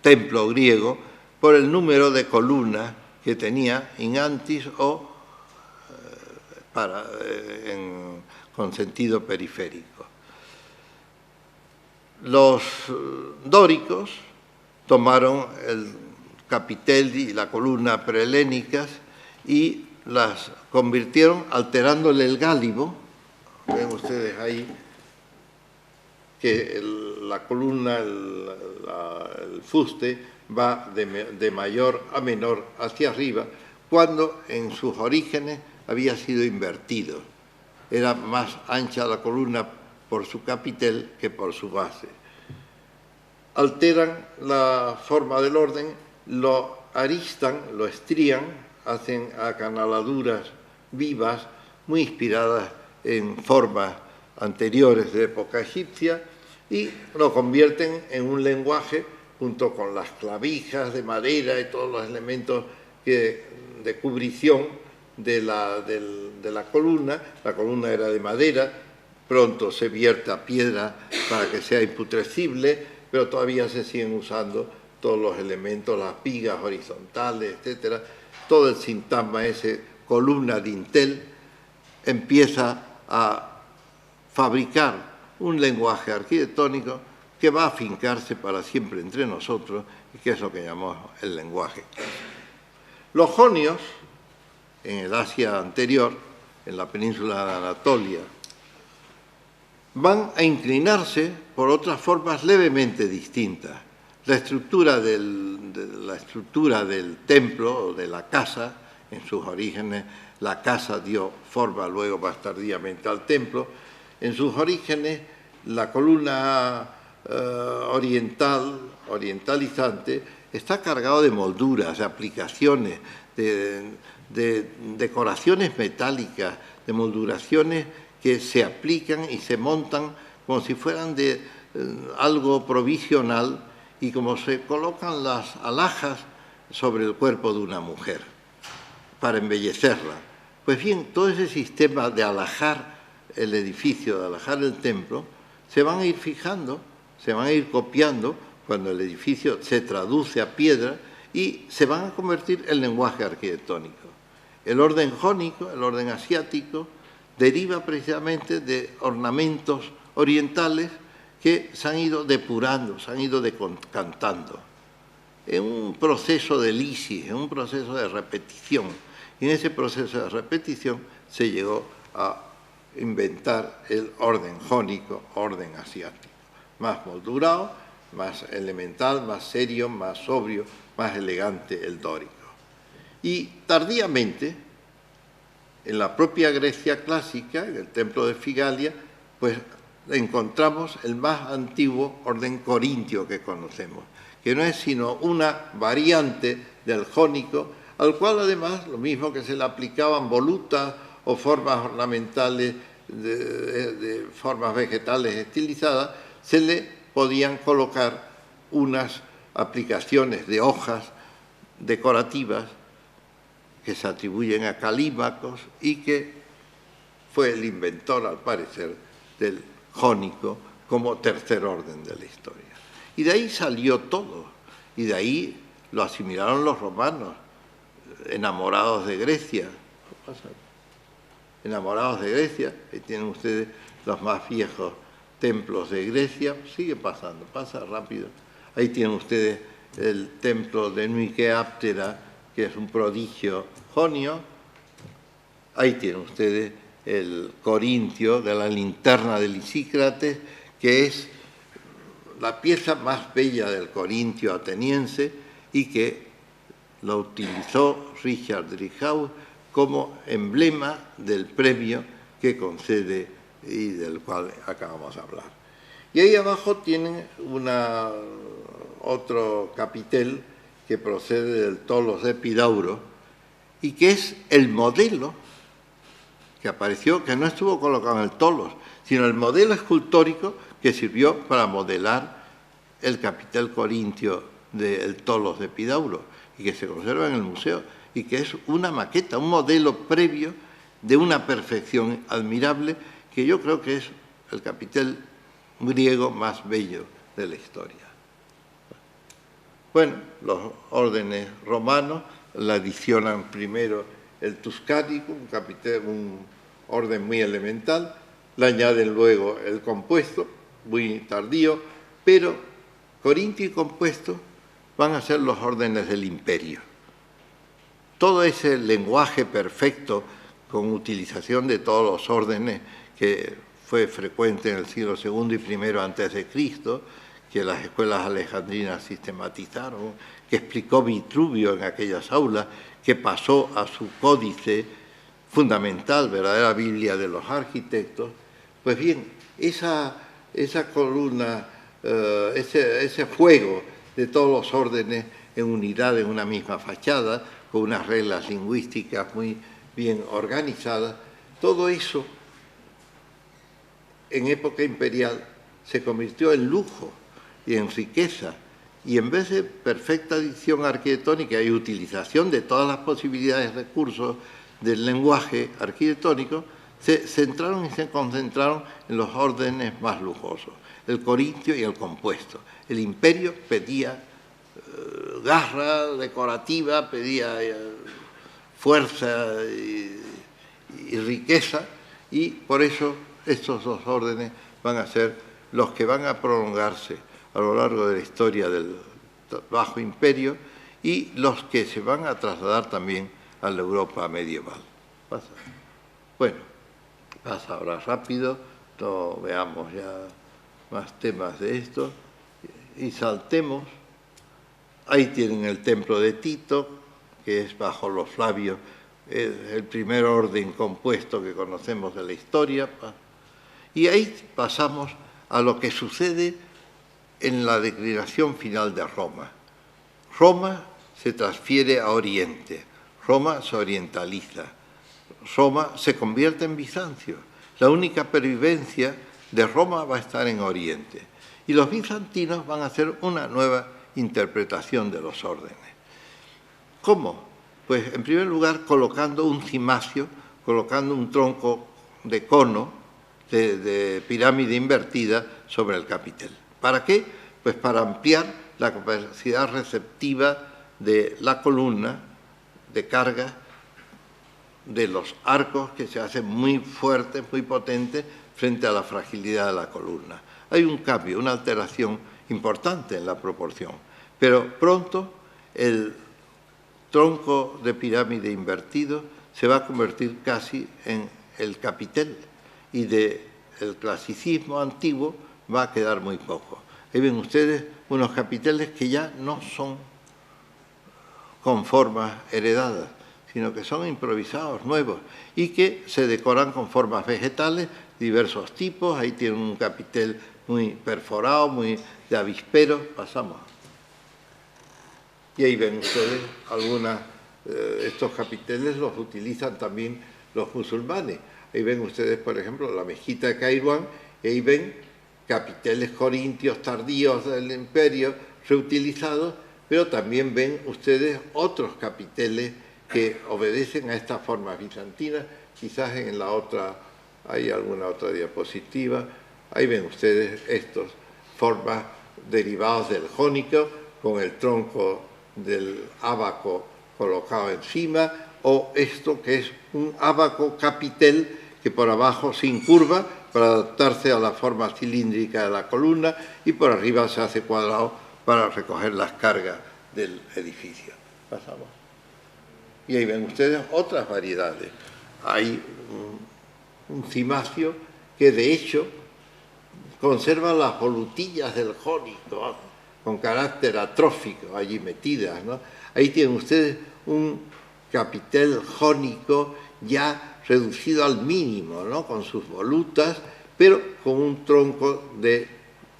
templo griego por el número de columnas que tenía in antis o con sentido periférico. Los dóricos tomaron el capitel y la columna prehelénicas y las convirtieron alterándole el gálibo. Ven ustedes ahí que la columna, el fuste, va de mayor a menor hacia arriba, cuando en sus orígenes había sido invertido. Era más ancha la columna por su capitel que por su base. Alteran la forma del orden, lo aristan, lo estrían, hacen acanaladuras vivas, muy inspiradas en formas anteriores de época egipcia, y lo convierten en un lenguaje junto con las clavijas de madera y todos los elementos de cubrición de la columna. La columna era de madera, pronto se vierte a piedra para que sea imputrescible, pero todavía se siguen usando todos los elementos, las vigas horizontales, etcétera. Todo el sintagma ese, columna dintel, empieza a fabricar un lenguaje arquitectónico que va a afincarse para siempre entre nosotros y que es lo que llamamos el lenguaje. Los jonios, en el Asia anterior, en la península de Anatolia, van a inclinarse por otras formas levemente distintas. La estructura del templo o de la casa en sus orígenes la casa dio forma luego más tardíamente al templo. En sus orígenes la columna orientalizante está cargado de molduras, de aplicaciones, de decoraciones metálicas, de molduraciones que se aplican y se montan como si fueran de algo provisional y como se colocan las alhajas sobre el cuerpo de una mujer para embellecerla. Pues bien, todo ese sistema de alhajar el edificio, de alhajar el templo, se van a ir fijando, se van a ir copiando cuando el edificio se traduce a piedra y se van a convertir en lenguaje arquitectónico. El orden jónico, el orden asiático, deriva precisamente de ornamentos orientales que se han ido depurando, se han ido decantando. En un proceso de lisis, en un proceso de repetición. Y en ese proceso de repetición se llegó a inventar el orden jónico, orden asiático. Más moldurado, más elemental, más serio, más sobrio, más elegante el dórico. Y tardíamente, en la propia Grecia clásica, en el templo de Figalia, pues encontramos el más antiguo orden corintio que conocemos, que no es sino una variante del jónico, al cual además, lo mismo que se le aplicaban volutas o formas ornamentales, de formas vegetales estilizadas, se le podían colocar unas aplicaciones de hojas decorativas que se atribuyen a Calímacos y que fue el inventor, al parecer, del jónico como tercer orden de la historia. Y de ahí salió todo, y de ahí lo asimilaron los romanos, enamorados de Grecia. Enamorados de Grecia, ahí tienen ustedes los más viejos templos de Grecia, sigue pasando, pasa rápido. Ahí tienen ustedes el templo de Nuiqueáptera, que es un prodigio jonio. Ahí tienen ustedes el corintio de la linterna de Lisícrates, que es la pieza más bella del corintio ateniense y que lo utilizó Richard Driehaus como emblema del premio que concede y del cual acabamos de hablar. Y ahí abajo tienen otro capitel que procede del Tolos de Epidauro y que es el modelo que apareció, que no estuvo colocado en el Tolos, sino el modelo escultórico que sirvió para modelar el capitel corintio del Tolos de Epidauro y que se conserva en el museo y que es una maqueta, un modelo previo de una perfección admirable que yo creo que es el capitel griego más bello de la historia. Bueno, los órdenes romanos la adicionan primero el tuscánico, un orden muy elemental, le añaden luego el compuesto, muy tardío, pero corintio y compuesto van a ser los órdenes del imperio. Todo ese lenguaje perfecto con utilización de todos los órdenes que fue frecuente en el siglo II y I antes de Cristo, que las escuelas alejandrinas sistematizaron, que explicó Vitruvio en aquellas aulas, que pasó a su códice fundamental, verdadera Biblia de los arquitectos. Pues bien, esa columna, ese juego de todos los órdenes en unidad en una misma fachada, con unas reglas lingüísticas muy bien organizadas, todo eso en época imperial se convirtió en lujo y en riqueza, y en vez de perfecta dicción arquitectónica y utilización de todas las posibilidades y recursos del lenguaje arquitectónico, se centraron y se concentraron en los órdenes más lujosos, el corintio y el compuesto. El imperio pedía garra decorativa, pedía fuerza y riqueza, y por eso estos dos órdenes van a ser los que van a prolongarse a lo largo de la historia del Bajo Imperio y los que se van a trasladar también a la Europa medieval. Bueno, pasa ahora rápido, no veamos ya más temas de esto y saltemos. Ahí tienen el templo de Tito, que es bajo los Flavios el primer orden compuesto que conocemos de la historia. Y ahí pasamos a lo que sucede en la declinación final de Roma. Roma se transfiere a Oriente, Roma se orientaliza, Roma se convierte en Bizancio. La única pervivencia de Roma va a estar en Oriente. Y los bizantinos van a hacer una nueva interpretación de los órdenes. ¿Cómo? Pues en primer lugar colocando un cimacio, colocando un tronco de cono, de pirámide invertida sobre el capitel. ¿Para qué? Pues para ampliar la capacidad receptiva de la columna de carga, de los arcos que se hacen muy fuertes, muy potentes frente a la fragilidad de la columna. Hay un cambio, una alteración importante en la proporción, pero pronto el tronco de pirámide invertido se va a convertir casi en el capitel y del clasicismo antiguo va a quedar muy poco. Ahí ven ustedes unos capiteles que ya no son con formas heredadas, sino que son improvisados, nuevos, y que se decoran con formas vegetales, diversos tipos. Ahí tienen un capitel muy perforado, muy de avispero. Pasamos. Y ahí ven ustedes estos capiteles los utilizan también los musulmanes. Ahí ven ustedes, por ejemplo, la mezquita de Kairouan, y ahí ven capiteles corintios tardíos del imperio reutilizados, pero también ven ustedes otros capiteles que obedecen a estas formas bizantinas. Quizás en la otra, hay alguna otra diapositiva, ahí ven ustedes estas formas derivadas del jónico, con el tronco del ábaco colocado encima, o esto que es un ábaco capitel que por abajo se incurva para adaptarse a la forma cilíndrica de la columna y por arriba se hace cuadrado para recoger las cargas del edificio. Pasamos. Y ahí ven ustedes otras variedades. Hay un cimacio que de hecho conserva las volutillas del jónico, con carácter atrófico allí metidas, ¿no? Ahí tienen ustedes un capitel jónico ya reducido al mínimo, ¿no? Con sus volutas, pero con un tronco de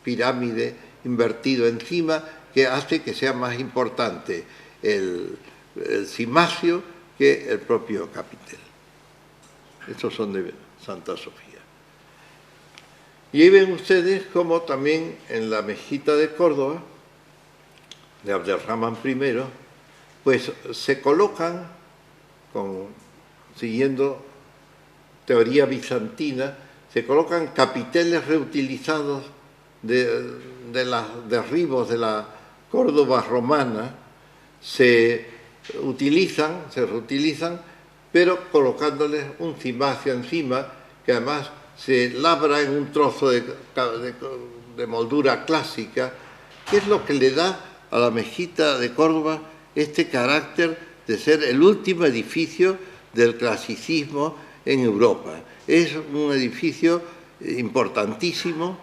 pirámide invertido encima que hace que sea más importante el cimacio que el propio capitel. Estos son de Santa Sofía. Y ahí ven ustedes como también en la mezquita de Córdoba, de Abderramán I, pues se colocan, siguiendo teoría bizantina, se colocan capiteles reutilizados de los derribos de la Córdoba romana, se reutilizan, pero colocándoles un cimacio encima, que además se labra en un trozo de moldura clásica, que es lo que le da a la mezquita de Córdoba este carácter de ser el último edificio del clasicismo en Europa. Es un edificio importantísimo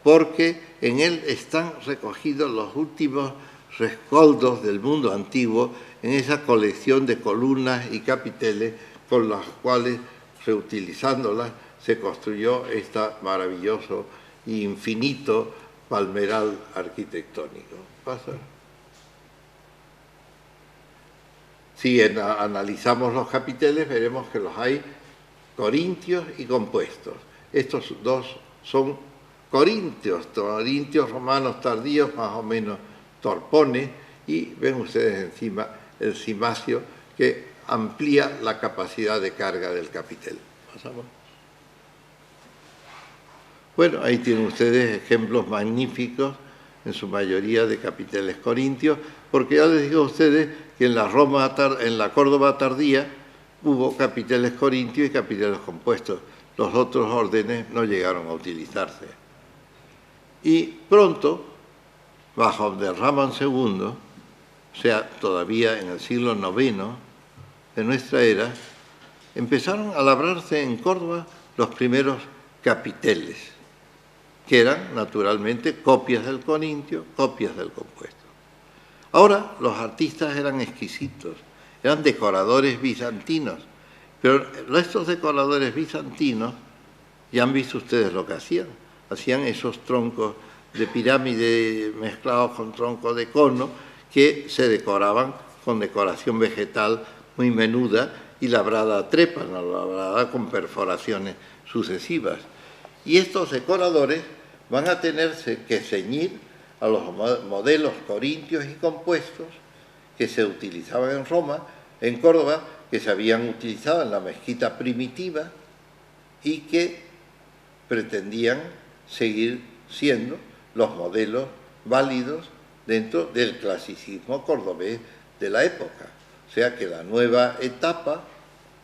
porque en él están recogidos los últimos rescoldos del mundo antiguo en esa colección de columnas y capiteles con las cuales, reutilizándolas, se construyó este maravilloso e infinito palmeral arquitectónico. ¿Pasa? Si analizamos los capiteles, veremos que los hay corintios y compuestos. Estos dos son corintios romanos tardíos, más o menos torpones, y ven ustedes encima el cimacio que amplía la capacidad de carga del capitel. ¿Pasamos? Bueno, ahí tienen ustedes ejemplos magníficos, en su mayoría de capiteles corintios, porque ya les digo a ustedes que en la Córdoba tardía hubo capiteles corintios y capiteles compuestos. Los otros órdenes no llegaron a utilizarse. Y pronto, bajo Abderramán II, o sea, todavía en el siglo IX de nuestra era, empezaron a labrarse en Córdoba los primeros capiteles, que eran naturalmente copias del corintio, copias del compuesto. Ahora los artistas eran exquisitos eran decoradores bizantinos. Pero estos decoradores bizantinos, ya han visto ustedes lo que hacían. Hacían esos troncos de pirámide mezclados con troncos de cono que se decoraban con decoración vegetal muy menuda y labrada a trepa, no labrada con perforaciones sucesivas. Y estos decoradores van a tenerse que ceñir a los modelos corintios y compuestos que se utilizaban en Roma, en Córdoba, que se habían utilizado en la mezquita primitiva y que pretendían seguir siendo los modelos válidos dentro del clasicismo cordobés de la época. O sea que la nueva etapa,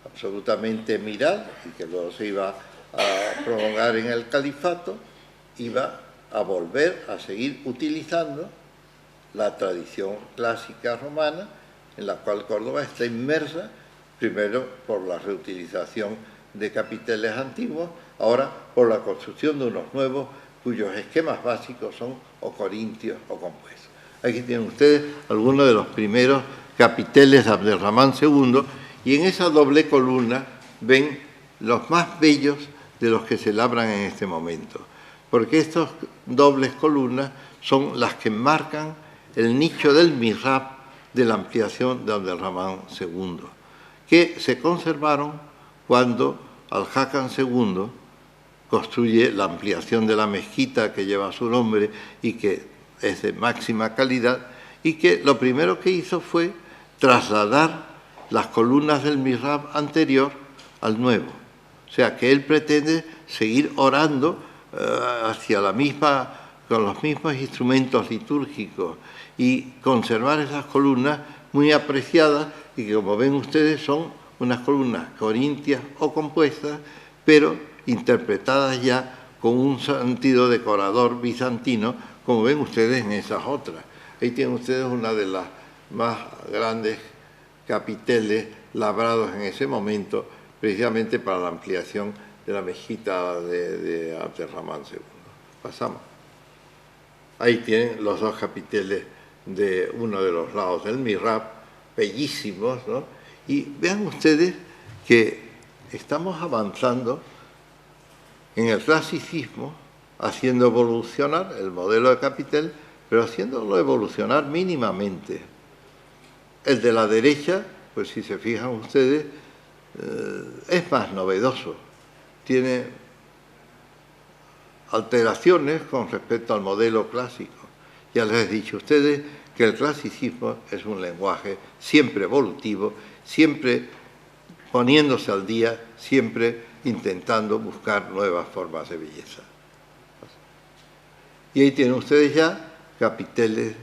absolutamente emiral, y que luego se iba a prolongar en el califato, iba a volver a seguir utilizando la tradición clásica romana, en la cual Córdoba está inmersa, primero por la reutilización de capiteles antiguos, ahora por la construcción de unos nuevos cuyos esquemas básicos son o corintios o compuestos. Aquí tienen ustedes algunos de los primeros capiteles de Abderramán II, y en esa doble columna ven los más bellos de los que se labran en este momento, porque estas dobles columnas son las que marcan el nicho del mihrab de la ampliación de Abderramán II, que se conservaron cuando Al-Hakam II construye la ampliación de la mezquita que lleva su nombre y que es de máxima calidad, y que lo primero que hizo fue trasladar las columnas del mihrab anterior al nuevo. O sea, que él pretende seguir orando hacia la misma, con los mismos instrumentos litúrgicos, y conservar esas columnas muy apreciadas, y que, como ven ustedes, son unas columnas corintias o compuestas, pero interpretadas ya con un sentido decorador bizantino, como ven ustedes en esas otras. Ahí tienen ustedes una de las más grandes capiteles labrados en ese momento, precisamente para la ampliación de la mezquita de Abderramán II. Pasamos. Ahí tienen los dos capiteles de uno de los lados del mihrab, bellísimos, ¿no? Y vean ustedes que estamos avanzando en el clasicismo, haciendo evolucionar el modelo de capitel, pero haciéndolo evolucionar mínimamente. El de la derecha, pues si se fijan ustedes, es más novedoso. Tiene alteraciones con respecto al modelo clásico. Ya les he dicho a ustedes que el clasicismo es un lenguaje siempre evolutivo, siempre poniéndose al día, siempre intentando buscar nuevas formas de belleza. Y ahí tienen ustedes ya capiteles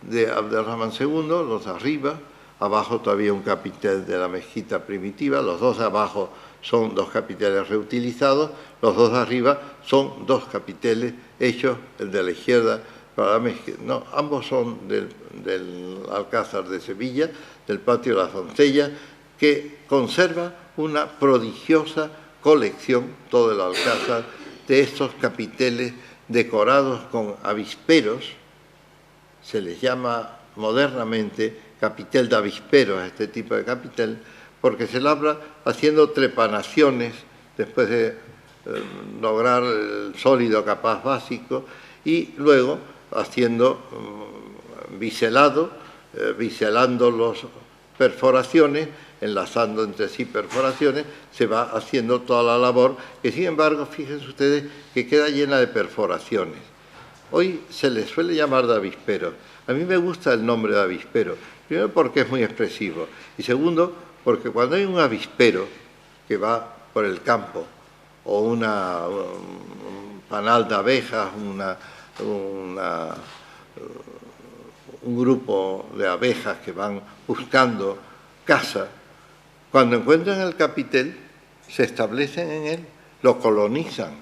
de Abderramán II, los de arriba, abajo todavía un capitel de la mezquita primitiva, los dos de abajo son dos capiteles reutilizados, los dos de arriba son dos capiteles hechos, el de la izquierda para la mezquita, no, ambos son del Alcázar de Sevilla, del Patio de las Doncellas, que conserva una prodigiosa colección, todo el Alcázar, de estos capiteles decorados con avisperos. Se les llama modernamente capitel de avisperos a este tipo de capitel, porque se labra haciendo trepanaciones después de lograr el sólido capaz básico, y luego haciendo biselado, biselando las perforaciones, enlazando entre sí perforaciones, se va haciendo toda la labor, que sin embargo, fíjense ustedes, que queda llena de perforaciones. Hoy se les suele llamar de avispero. A mí me gusta el nombre de avispero, primero porque es muy expresivo, y segundo porque cuando hay un avispero que va por el campo, o un panal de abejas, un grupo de abejas que van buscando casa, cuando encuentran el capitel, se establecen en él, lo colonizan,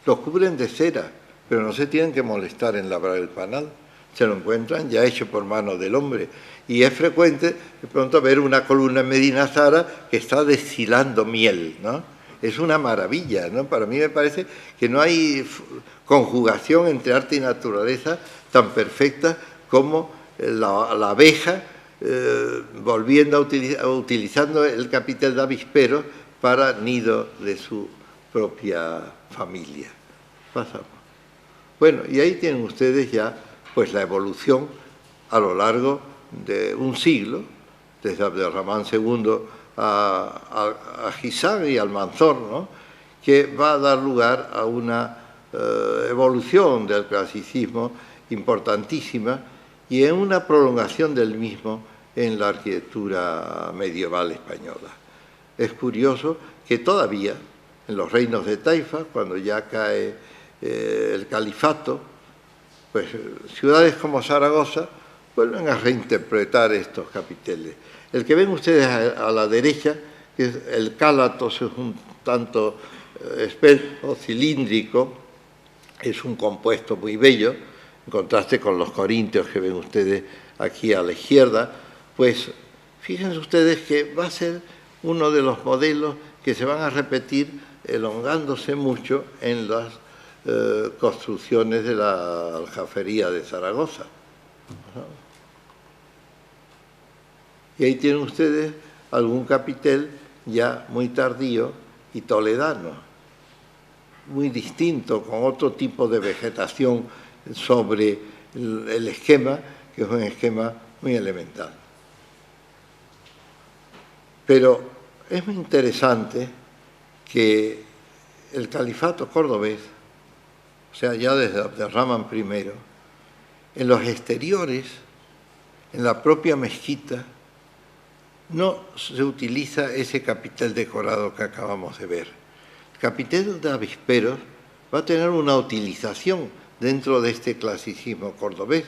lo cubren de cera, pero no se tienen que molestar en labrar el panal. Se lo encuentran ya hecho por mano del hombre. Y es frecuente de pronto ver una columna en Medina Zara que está deshilando miel, ¿no? Es una maravilla, ¿no? Para mí me parece que no hay conjugación entre arte y naturaleza tan perfecta como la abeja utilizando el capitel de avisperos para nido de su propia familia. Pasamos. Bueno, y ahí tienen ustedes ya pues la evolución a lo largo de un siglo, desde Abderramán II a Gisán y Almanzor, ¿no?, que va a dar lugar a una evolución del clasicismo importantísima y en una prolongación del mismo en la arquitectura medieval española. Es curioso que todavía en los reinos de Taifa, cuando ya cae el califato, pues ciudades como Zaragoza vuelven a reinterpretar estos capiteles. El que ven ustedes a la derecha, que es el cálatos, es un tanto espeso, cilíndrico, es un compuesto muy bello, en contraste con los corintios que ven ustedes aquí a la izquierda. Pues fíjense ustedes que va a ser uno de los modelos que se van a repetir elongándose mucho en las construcciones de la aljafería de Zaragoza. Y ahí tienen ustedes algún capitel ya muy tardío y toledano, muy distinto, con otro tipo de vegetación sobre el esquema, que es un esquema muy elemental. Pero es muy interesante que el califato cordobés, o sea, ya desde Abderramán I, en los exteriores, en la propia mezquita, no se utiliza ese capitel decorado que acabamos de ver. El capitel de avisperos va a tener una utilización dentro de este clasicismo cordobés,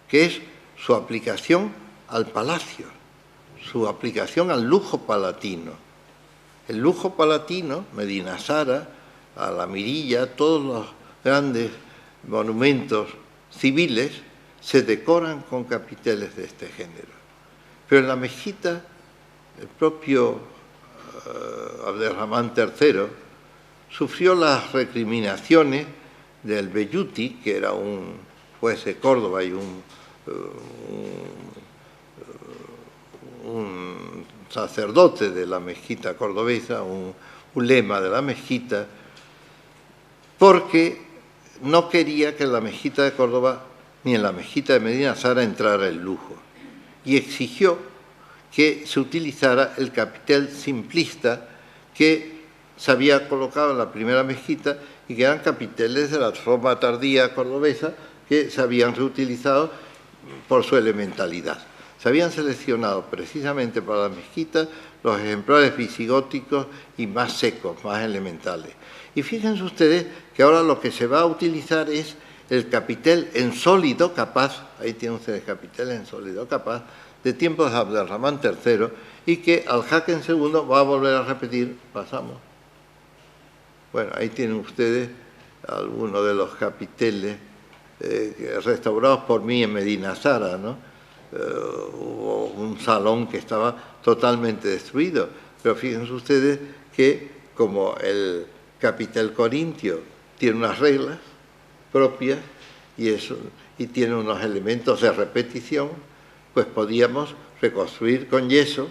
que es su aplicación al palacio, su aplicación al lujo palatino. El lujo palatino, Medina Zara, a la Mirilla, todos los grandes monumentos civiles se decoran con capiteles de este género. Pero en la mezquita, el propio Abderramán III sufrió las recriminaciones del Beyuti, que era un juez de Córdoba y un sacerdote de la mezquita cordobesa, un ulema de la mezquita, porque no quería que en la mezquita de Córdoba ni en la mezquita de Medina Zara entrara el lujo, y exigió que se utilizara el capitel simplista que se había colocado en la primera mezquita y que eran capiteles de la Roma tardía cordobesa que se habían reutilizado por su elementalidad. Se habían seleccionado precisamente para la mezquita los ejemplares visigóticos y más secos, más elementales. Y fíjense ustedes que ahora lo que se va a utilizar es el capitel en sólido capaz, ahí tienen ustedes capitel en sólido capaz, de tiempos de Abderramán III, y que Al-Hakem II va a volver a repetir. Pasamos. Bueno, ahí tienen ustedes algunos de los capiteles restaurados por mí en Medina Zara, ¿no? Hubo un salón que estaba totalmente destruido, pero fíjense ustedes que como el capitel corintio tiene unas reglas propias y tiene unos elementos de repetición, pues podíamos reconstruir con yeso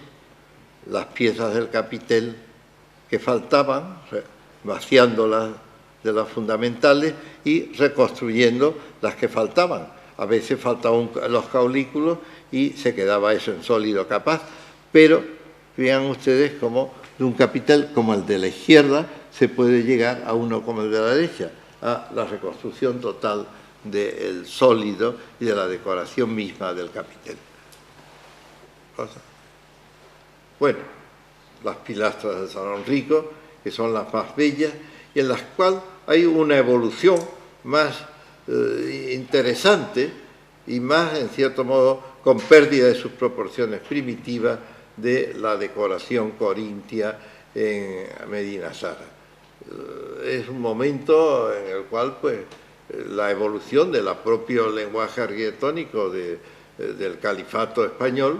las piezas del capitel que faltaban, vaciándolas de las fundamentales y reconstruyendo las que faltaban. A veces faltaban los caulículos y se quedaba eso en sólido capaz, pero vean ustedes cómo de un capitel como el de la izquierda se puede llegar a uno como el de la derecha, a la reconstrucción total del sólido y de la decoración misma del capitel. Bueno, las pilastras del Salón Rico, que son las más bellas, y en las cuales hay una evolución más interesante y más, en cierto modo, con pérdida de sus proporciones primitivas de la decoración corintia en Medina Zara. Es un momento en el cual, pues, la evolución del propio lenguaje arquitectónico del califato español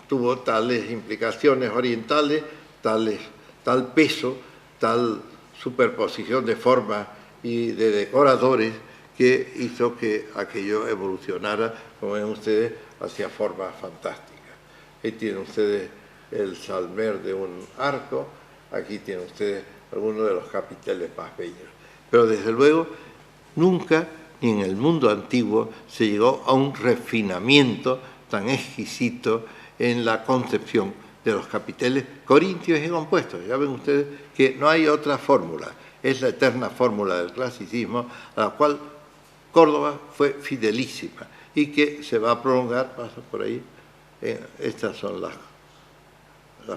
tuvo tales implicaciones orientales, tal peso, tal superposición de formas y de decoradores que hizo que aquello evolucionara, como ven ustedes, hacia formas fantásticas. Ahí tienen ustedes el salmer de un arco, aquí tienen ustedes algunos de los capiteles más bellos. Pero desde luego, nunca, ni en el mundo antiguo, se llegó a un refinamiento tan exquisito en la concepción de los capiteles corintios y compuestos. Ya ven ustedes que no hay otra fórmula, es la eterna fórmula del clasicismo, a la cual Córdoba fue fidelísima y que se va a prolongar, paso por ahí, estas son las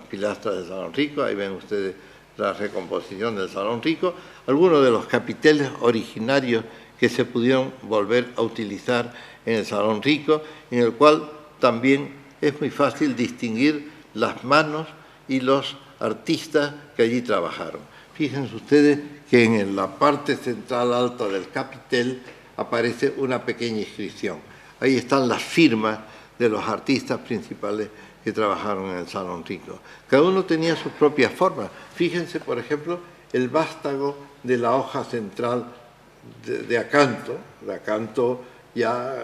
pilastras del Salón Rico, ahí ven ustedes la recomposición del Salón Rico, algunos de los capiteles originarios que se pudieron volver a utilizar en el Salón Rico, en el cual también es muy fácil distinguir las manos y los artistas que allí trabajaron. Fíjense ustedes que en la parte central alta del capitel aparece una pequeña inscripción. Ahí están las firmas de los artistas principales que trabajaron en el Salón Rico. Cada uno tenía sus propias formas. Fíjense, por ejemplo, el vástago de la hoja central de acanto ya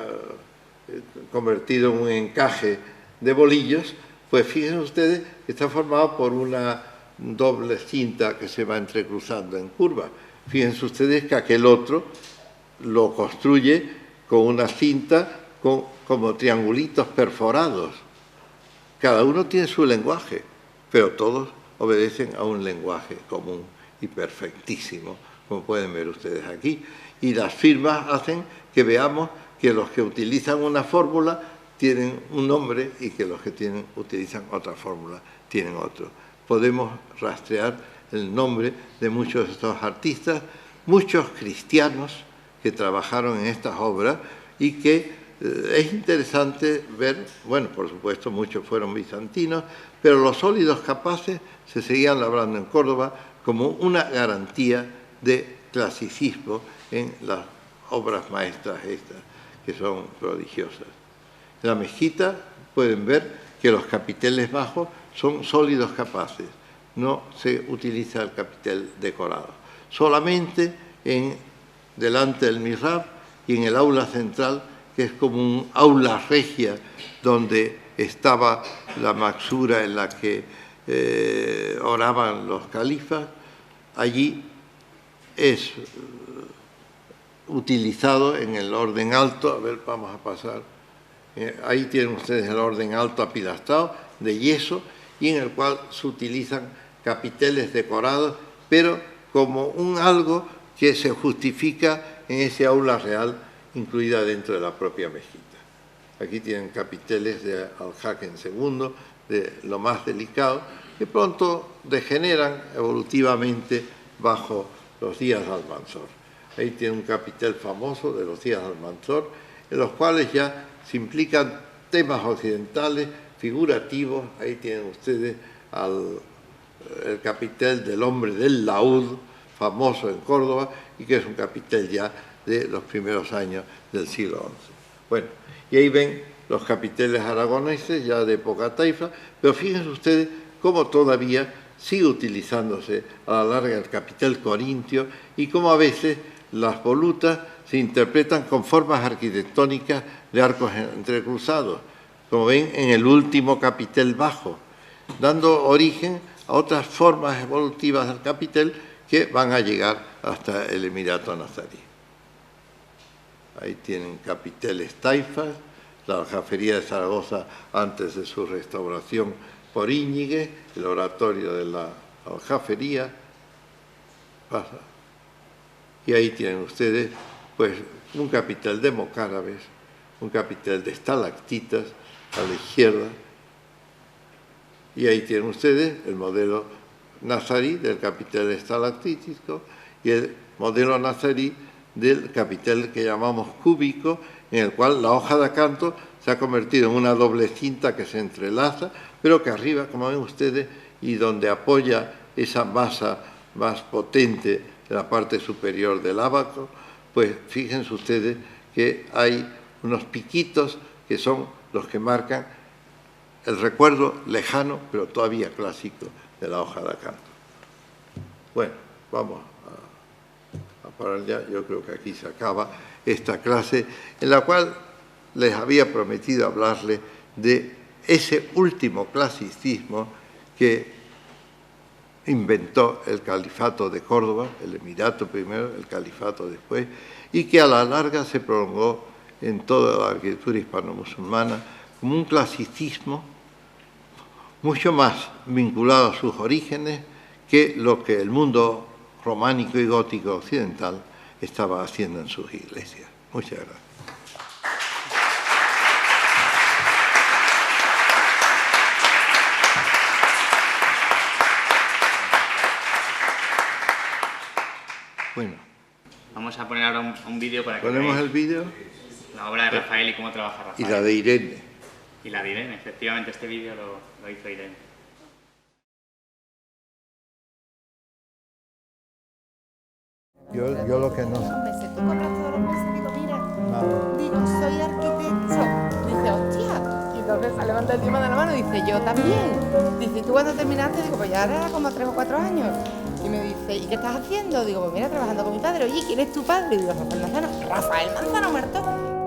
convertido en un encaje de bolillos, pues fíjense ustedes que está formado por una doble cinta que se va entrecruzando en curva. Fíjense ustedes que aquel otro lo construye con una cinta como triangulitos perforados. Cada uno tiene su lenguaje, pero todos obedecen a un lenguaje común y perfectísimo, como pueden ver ustedes aquí. Y las firmas hacen que veamos que los que utilizan una fórmula tienen un nombre y que los que utilizan otra fórmula tienen otro. Podemos rastrear el nombre de muchos de estos artistas, muchos cristianos que trabajaron en estas obras y que es interesante ver, bueno, por supuesto muchos fueron bizantinos, pero los sólidos capaces se seguían labrando en Córdoba como una garantía de clasicismo en las obras maestras estas, que son prodigiosas. En la mezquita pueden ver que los capiteles bajos son sólidos capaces, no se utiliza el capitel decorado. Solamente delante del mihrab y en el aula central, que es como un aula regia donde estaba la maxura en la que oraban los califas, allí es utilizado en el orden alto. A ver, vamos a pasar. Ahí tienen ustedes el orden alto apilastrado de yeso y en el cual se utilizan capiteles decorados, pero como algo que se justifica en ese aula real incluida dentro de la propia mezquita. Aquí tienen capiteles de Al-Hakem II, de lo más delicado, que pronto degeneran evolutivamente bajo los días de Almanzor. Ahí tiene un capitel famoso de los días de Almanzor, en los cuales ya se implican temas occidentales, figurativos. Ahí tienen ustedes el capitel del hombre del laúd, famoso en Córdoba, y que es un capitel ya de los primeros años del siglo XI. Bueno, y ahí ven los capiteles aragoneses ya de época taifa, pero fíjense ustedes cómo todavía sigue utilizándose a la larga el capitel corintio y cómo a veces las volutas se interpretan con formas arquitectónicas de arcos entrecruzados, como ven en el último capitel bajo, dando origen a otras formas evolutivas del capitel que van a llegar hasta el Emirato nazarí. Ahí tienen capiteles taifas, la aljafería de Zaragoza antes de su restauración por Íñiguez, el oratorio de la aljafería. Y ahí tienen ustedes pues un capitel de mocárabes, un capitel de estalactitas a la izquierda. Y ahí tienen ustedes el modelo nazarí del capitel estalactítico y el modelo nazarí del capitel que llamamos cúbico, en el cual la hoja de acanto se ha convertido en una doble cinta que se entrelaza, pero que arriba, como ven ustedes, y donde apoya esa masa más potente de la parte superior del ábaco, pues fíjense ustedes que hay unos piquitos que son los que marcan el recuerdo lejano, pero todavía clásico, de la hoja de acanto. Bueno, vamos a parar ya. Yo creo que aquí se acaba esta clase, en la cual les había prometido hablarles de ese último clasicismo que inventó el califato de Córdoba, el emirato primero, el califato después, y que a la larga se prolongó en toda la arquitectura hispano-musulmana como un clasicismo mucho más vinculado a sus orígenes que lo que el mundo románico y gótico occidental estaba haciendo en sus iglesias. Muchas gracias. Bueno. Vamos a poner ahora un vídeo para que ¿Ponemos veáis el vídeo? la obra de Rafael y cómo trabaja Rafael. Y la de Irene. Y la de Irene, efectivamente, este vídeo lo hizo Irene. Yo lo que no... Tú cobras todos los meses, digo, mira, digo, soy arquitecto. Dice, hostia. Y entonces se levanta encima de la mano y dice, yo también. Dice, ¿tú cuándo terminaste? Digo, pues ya era como 3 o 4 años. Y me dice, ¿y qué estás haciendo? Digo, pues mira, trabajando con mi padre. Oye, ¿quién es tu padre? Digo, Rafael Manzano. Rafael Manzano muerto. ¿no?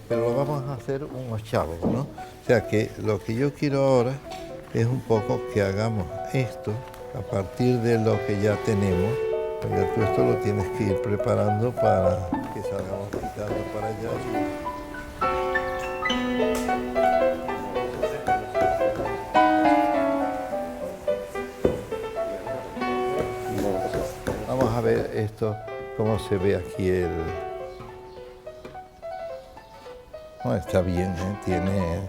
Pero lo vamos a hacer un ochavo, ¿no? O sea que lo que yo quiero ahora es un poco que hagamos esto a partir de lo que ya tenemos, porque tú esto lo tienes que ir preparando para que salgamos quitando para allá. Vamos a ver esto, cómo se ve aquí el... No, está bien, ¿eh?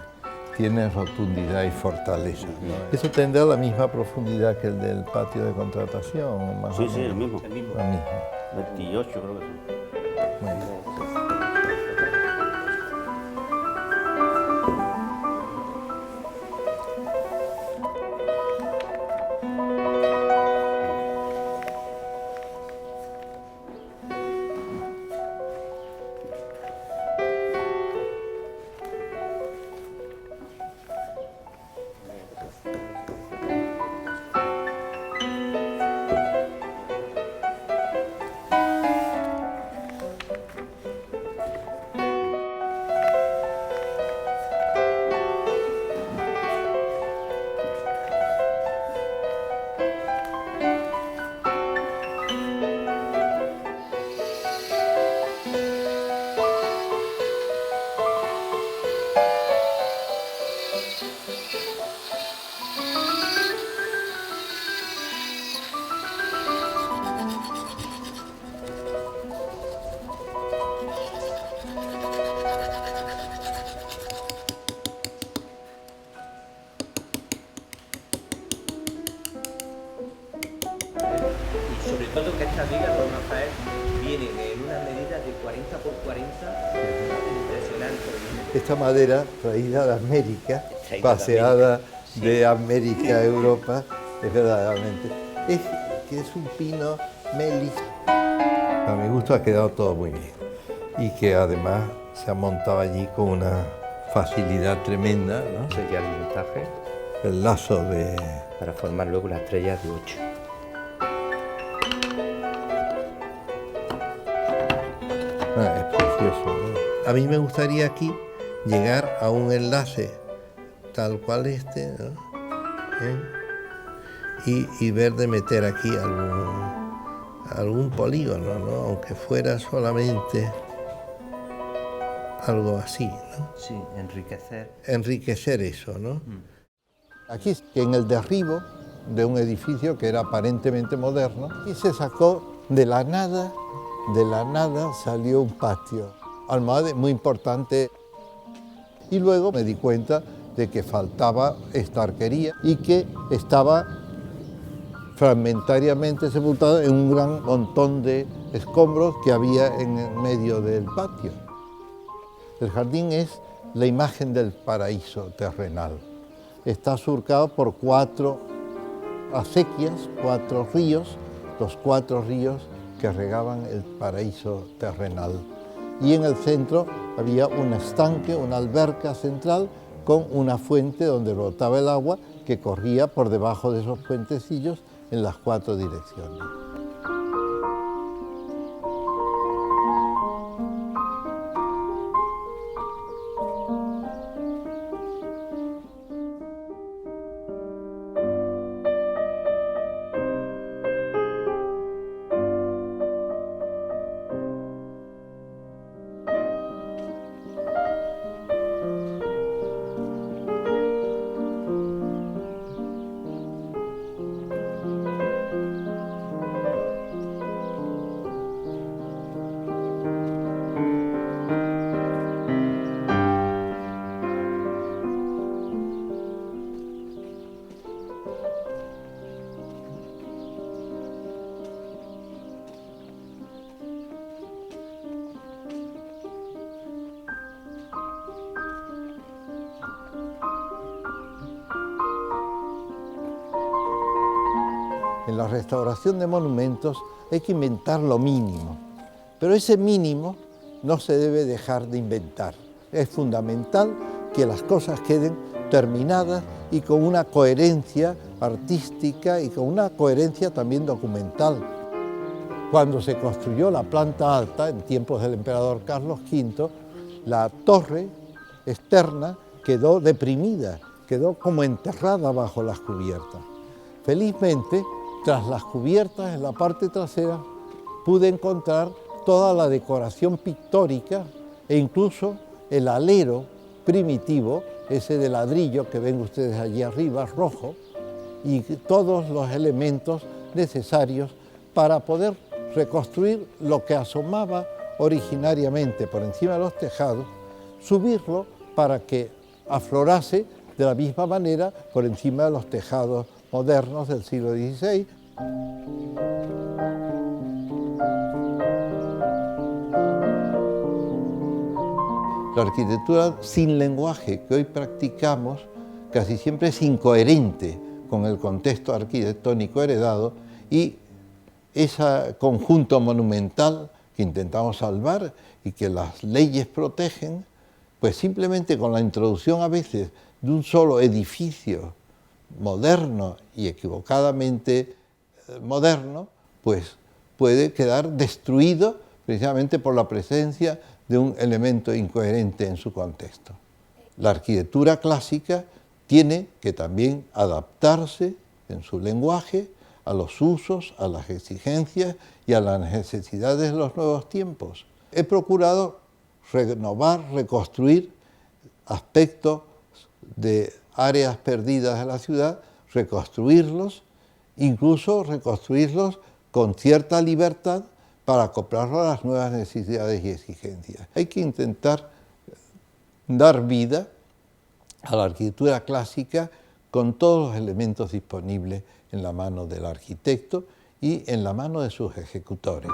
Tiene rotundidad y fortaleza, ¿no? ¿Eso tendrá la misma profundidad que el del patio de contratación? Más Sí, o sí, menos? el mismo. La misma. 28 creo que son. Muy bien. Sobre todo que estas vigas, don Rafael, vienen en una medida de 40 por 40, impresionante. Esta madera traída de América, paseada de América a Europa, es verdaderamente. Es un pino melis. A mi gusto ha quedado todo muy bien. Y que además se ha montado allí con una facilidad tremenda, ¿no? Sería el montaje El lazo de... para formar luego la estrella de 8. Es precioso, ¿no? A mí me gustaría aquí llegar a un enlace tal cual este, ¿no? Y ver de meter aquí algún polígono, ¿no? Aunque fuera solamente algo así, ¿no? Sí, enriquecer. Enriquecer eso, ¿no? Aquí, en el derribo de un edificio que era aparentemente moderno, y se sacó de la nada salió un patio. Almohade muy importante. Y luego me di cuenta de que faltaba esta arquería y que estaba fragmentariamente sepultado en un gran montón de escombros que había en el medio del patio. El jardín es la imagen del paraíso terrenal. Está surcado por 4 acequias, 4 ríos, los 4 ríos que regaban el paraíso terrenal. Y en el centro había un estanque, una alberca central con una fuente donde brotaba el agua que corría por debajo de esos puentecillos en las 4 direcciones. En la restauración de monumentos hay que inventar lo mínimo, pero ese mínimo no se debe dejar de inventar. Es fundamental que las cosas queden terminadas y con una coherencia artística y con una coherencia también documental. Cuando se construyó la planta alta, en tiempos del emperador Carlos V, la torre externa quedó deprimida, quedó como enterrada bajo las cubiertas. Felizmente, tras las cubiertas en la parte trasera, pude encontrar toda la decoración pictórica e incluso el alero primitivo, ese de ladrillo que ven ustedes allí arriba, rojo, y todos los elementos necesarios para poder reconstruir lo que asomaba originariamente por encima de los tejados, subirlo para que aflorase de la misma manera por encima de los tejados modernos del siglo XVI. La arquitectura sin lenguaje que hoy practicamos casi siempre es incoherente con el contexto arquitectónico heredado y ese conjunto monumental que intentamos salvar y que las leyes protegen, pues simplemente con la introducción a veces de un solo edificio moderno y equivocadamente moderno, pues puede quedar destruido precisamente por la presencia de un elemento incoherente en su contexto. La arquitectura clásica tiene que también adaptarse en su lenguaje a los usos, a las exigencias y a las necesidades de los nuevos tiempos. He procurado renovar, reconstruir aspectos de áreas perdidas de la ciudad, reconstruirlos, incluso reconstruirlos con cierta libertad para acoplarlo a las nuevas necesidades y exigencias. Hay que intentar dar vida a la arquitectura clásica con todos los elementos disponibles en la mano del arquitecto y en la mano de sus ejecutores.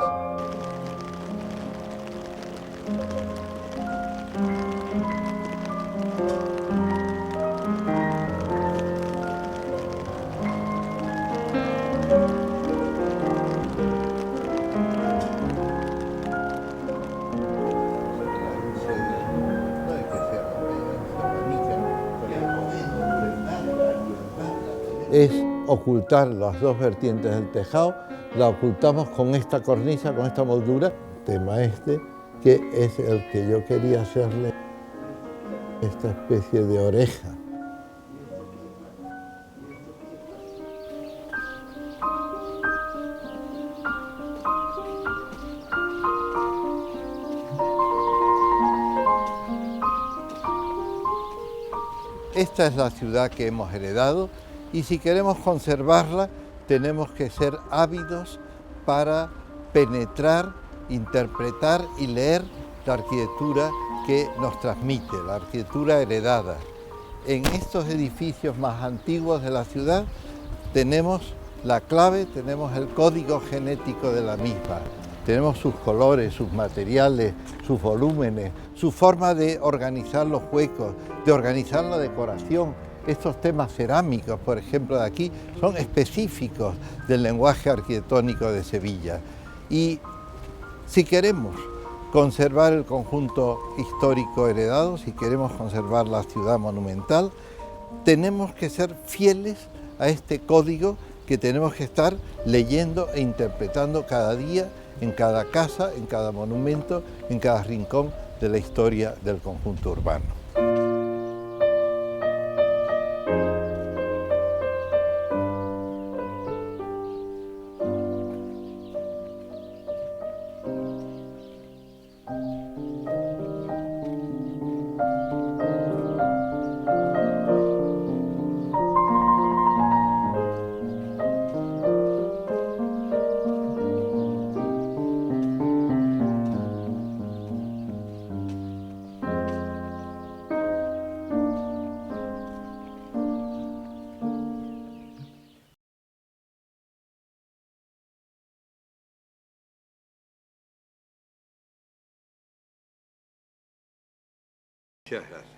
Es ocultar las dos vertientes del tejado, la ocultamos con esta cornisa, con esta moldura, tema este, que es el que yo quería hacerle esta especie de oreja Esta es la ciudad que hemos heredado y si queremos conservarla tenemos que ser ávidos para penetrar, interpretar y leer la arquitectura que nos transmite, la arquitectura heredada. En estos edificios más antiguos de la ciudad tenemos la clave, tenemos el código genético de la misma. Tenemos sus colores, sus materiales, sus volúmenes, su forma de organizar los huecos, de organizar la decoración. Estos temas cerámicos, por ejemplo, de aquí, son específicos del lenguaje arquitectónico de Sevilla. Y si queremos conservar el conjunto histórico heredado, si queremos conservar la ciudad monumental, tenemos que ser fieles a este código que tenemos que estar leyendo e interpretando cada día, en cada casa, en cada monumento, en cada rincón de la historia del conjunto urbano. Muchas gracias.